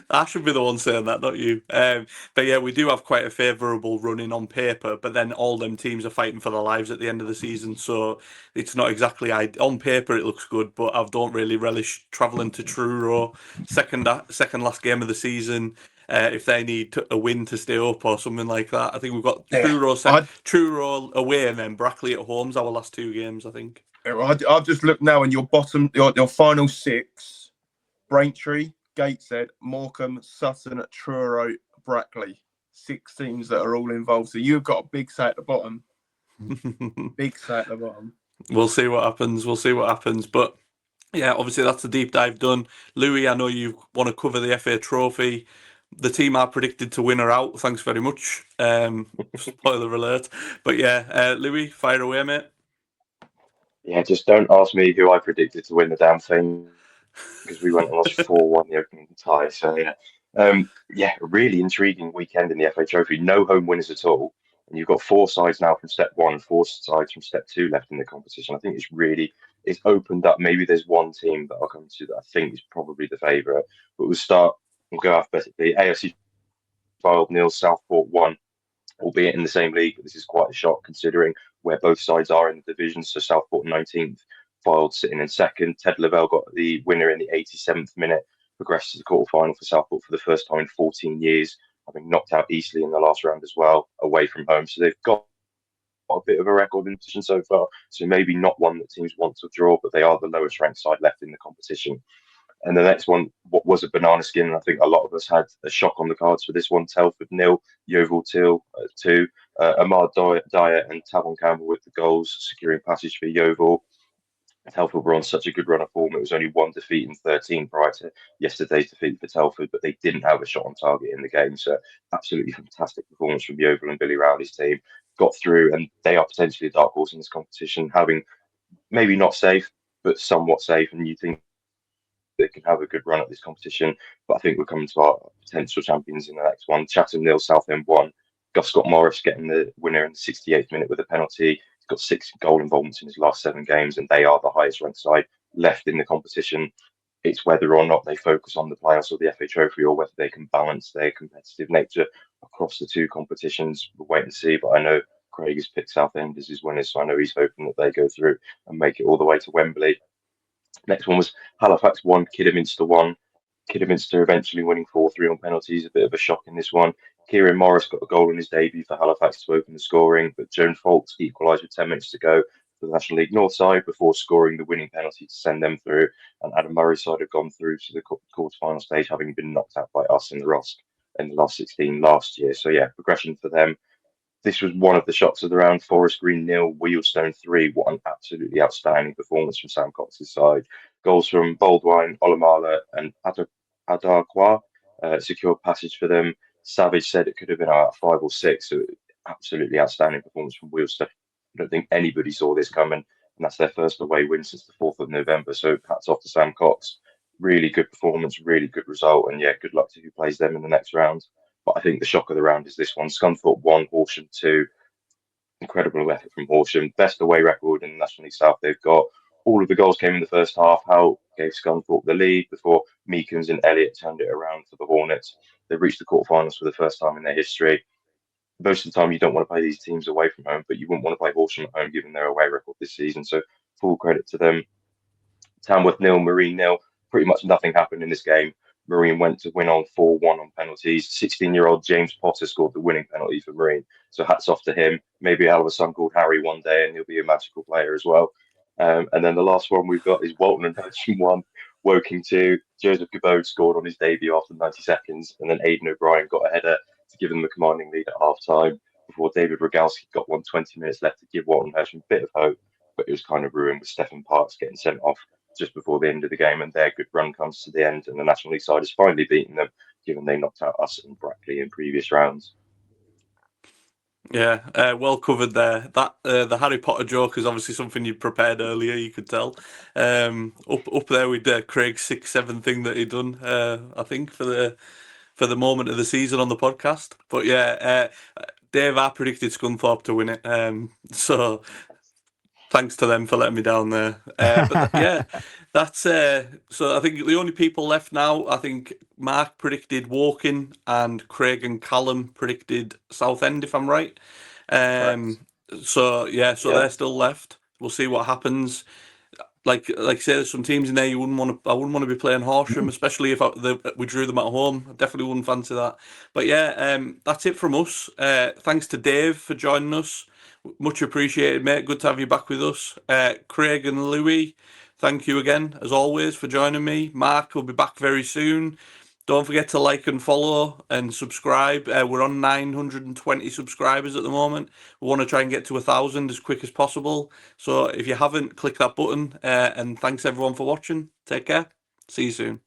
I should be the one saying that, not you. But yeah, we do have quite a favourable running on paper, but then all them teams are fighting for their lives at the end of the season, so it's not exactly on paper it looks good, but I don't really relish travelling to Truro second last game of the season. If they need a win to stay up or something like that, I think we've got Truro away and then Brackley at home's our last 2 games, I think. I've just looked now, and your final 6: Braintree, Gateshead, Morecambe, Sutton, Truro, Brackley. 6 teams that are all involved. So you've got a big say at the bottom. Big say at the bottom. We'll see what happens. But yeah, obviously that's the deep dive done. Louis, I know you want to cover the FA Trophy. The team are predicted to win are out. Thanks very much. Spoiler alert. But yeah, Louis, fire away, mate. Yeah, just don't ask me who I predicted to win the damn thing, because we went and lost 4-1 the opening tie. So yeah, a really intriguing weekend in the FA Trophy. No home winners at all, and you've got 4 sides now from step 1 and 4 sides from step 2 left in the competition. I think it's opened up. Maybe there's one team that I'll come to that I think is probably the favourite. But we'll go alphabetically. AFC filed 0, Southport 1. Albeit in the same league, but this is quite a shock considering where both sides are in the division. So Southport 19th, Fylde sitting in 2nd. Ted Lavelle got the winner in the 87th minute, progressed to the quarter-final for Southport for the first time in 14 years, having knocked out Eastleigh in the last round as well, away from home. So they've got a bit of a record in position so far. So maybe not one that teams want to draw, but they are the lowest ranked side left in the competition. And the next one, what was a banana skin, and I think a lot of us had a shock on the cards for this one. Telford 0, Yeovil 2. Ahmad Dyer and Tavon Campbell with the goals, securing passage for Yeovil. Telford were on such a good run of form. It was only 1 defeat in 13 prior to yesterday's defeat for Telford, but they didn't have a shot on target in the game. So absolutely fantastic performance from Yeovil and Billy Rowley's team. Got through, and they are potentially a dark horse in this competition, having maybe not safe, but somewhat safe. And you think they can have a good run at this competition, but I think we're coming to our potential champions in the next one. Chatham 0, Southend 1. Gus Scott Morris getting the winner in the 68th minute with a penalty. He's got 6 goal involvements in his last 7 games, and they are the highest ranked side left in the competition. It's whether or not they focus on the playoffs or the FA Trophy, or whether they can balance their competitive nature across the 2 competitions. We'll wait and see, but I know Craig has picked Southend as his winners, so I know he's hoping that they go through and make it all the way to Wembley. Next one was Halifax 1, Kidderminster 1. Kidderminster eventually winning 4-3 on penalties. A bit of a shock in this one. Kieran Morris got a goal in his debut for Halifax to open the scoring, but Joan Folks equalised with 10 minutes to go for the National League North side before scoring the winning penalty to send them through. And Adam Murray's side have gone through to the quarter-final stage, having been knocked out by us in the ROSC in the last 16 last year. So yeah, progression for them. This was one of the shocks of the round. Forest Green 0, Wheelstone 3. What an absolutely outstanding performance from Sam Cox's side. Goals from Baldwin, Olamala, and Adarkwa secured passage for them. Savage said it could have been about 5 or 6. So absolutely outstanding performance from Wheelstone. I don't think anybody saw this coming, and that's their first away win since the 4th of November. So hats off to Sam Cox. Really good performance, really good result, and yeah, good luck to who plays them in the next round. But I think the shock of the round is this one. Scunthorpe 1, Horsham 2. Incredible effort from Horsham. Best away record in the National League South they've got. All of the goals came in the first half. Howe gave Scunthorpe the lead before Meekins and Elliott turned it around for the Hornets. They've reached the quarterfinals for the first time in their history. Most of the time, you don't want to play these teams away from home, but you wouldn't want to play Horsham at home given their away record this season. So full credit to them. Tamworth 0, Marine 0. Pretty much nothing happened in this game. Marine went to win on 4-1 on penalties. 16-year-old James Potter scored the winning penalty for Marine. So hats off to him. Maybe I'll have a son called Harry one day and he'll be a magical player as well. And then the last one we've got is Walton and Hersham 1, Woking 2. Joseph Gabode scored on his debut after 90 seconds. And then Aidan O'Brien got a header to give them the commanding lead at half-time before David Rogalski got 20 minutes left to give Walton and Hersham a bit of hope. But it was kind of ruined with Stephen Parks getting sent off just before the end of the game, and their good run comes to the end, and the National League side has finally beaten them, given they knocked out us and Brackley in previous rounds. Yeah, well covered there. That the Harry Potter joke is obviously something you prepared earlier. You could tell. Up there with Craig's 6-7 thing that he done. I think for the moment of the season on the podcast. But yeah, Dave, I predicted Scunthorpe to win it. So. Thanks to them for letting me down there. Yeah, that's so I think the only people left now, I think Mark predicted Woking and Craig and Callum predicted Southend, if I'm right. So yeah, they're still left. We'll see what happens. Like I say, there's some teams in there I wouldn't want to be playing Horsham, especially if we drew them at home. I definitely wouldn't fancy that. But yeah, that's it from us. Thanks to Dave for joining us. Much appreciated, mate. Good to have you back with us. Craig and Louis, thank you again, as always, for joining me. Mark will be back very soon. Don't forget to like and follow and subscribe. We're on 920 subscribers at the moment. We want to try and get to 1,000 as quick as possible. So if you haven't, click that button. And thanks everyone for watching. Take care. See you soon.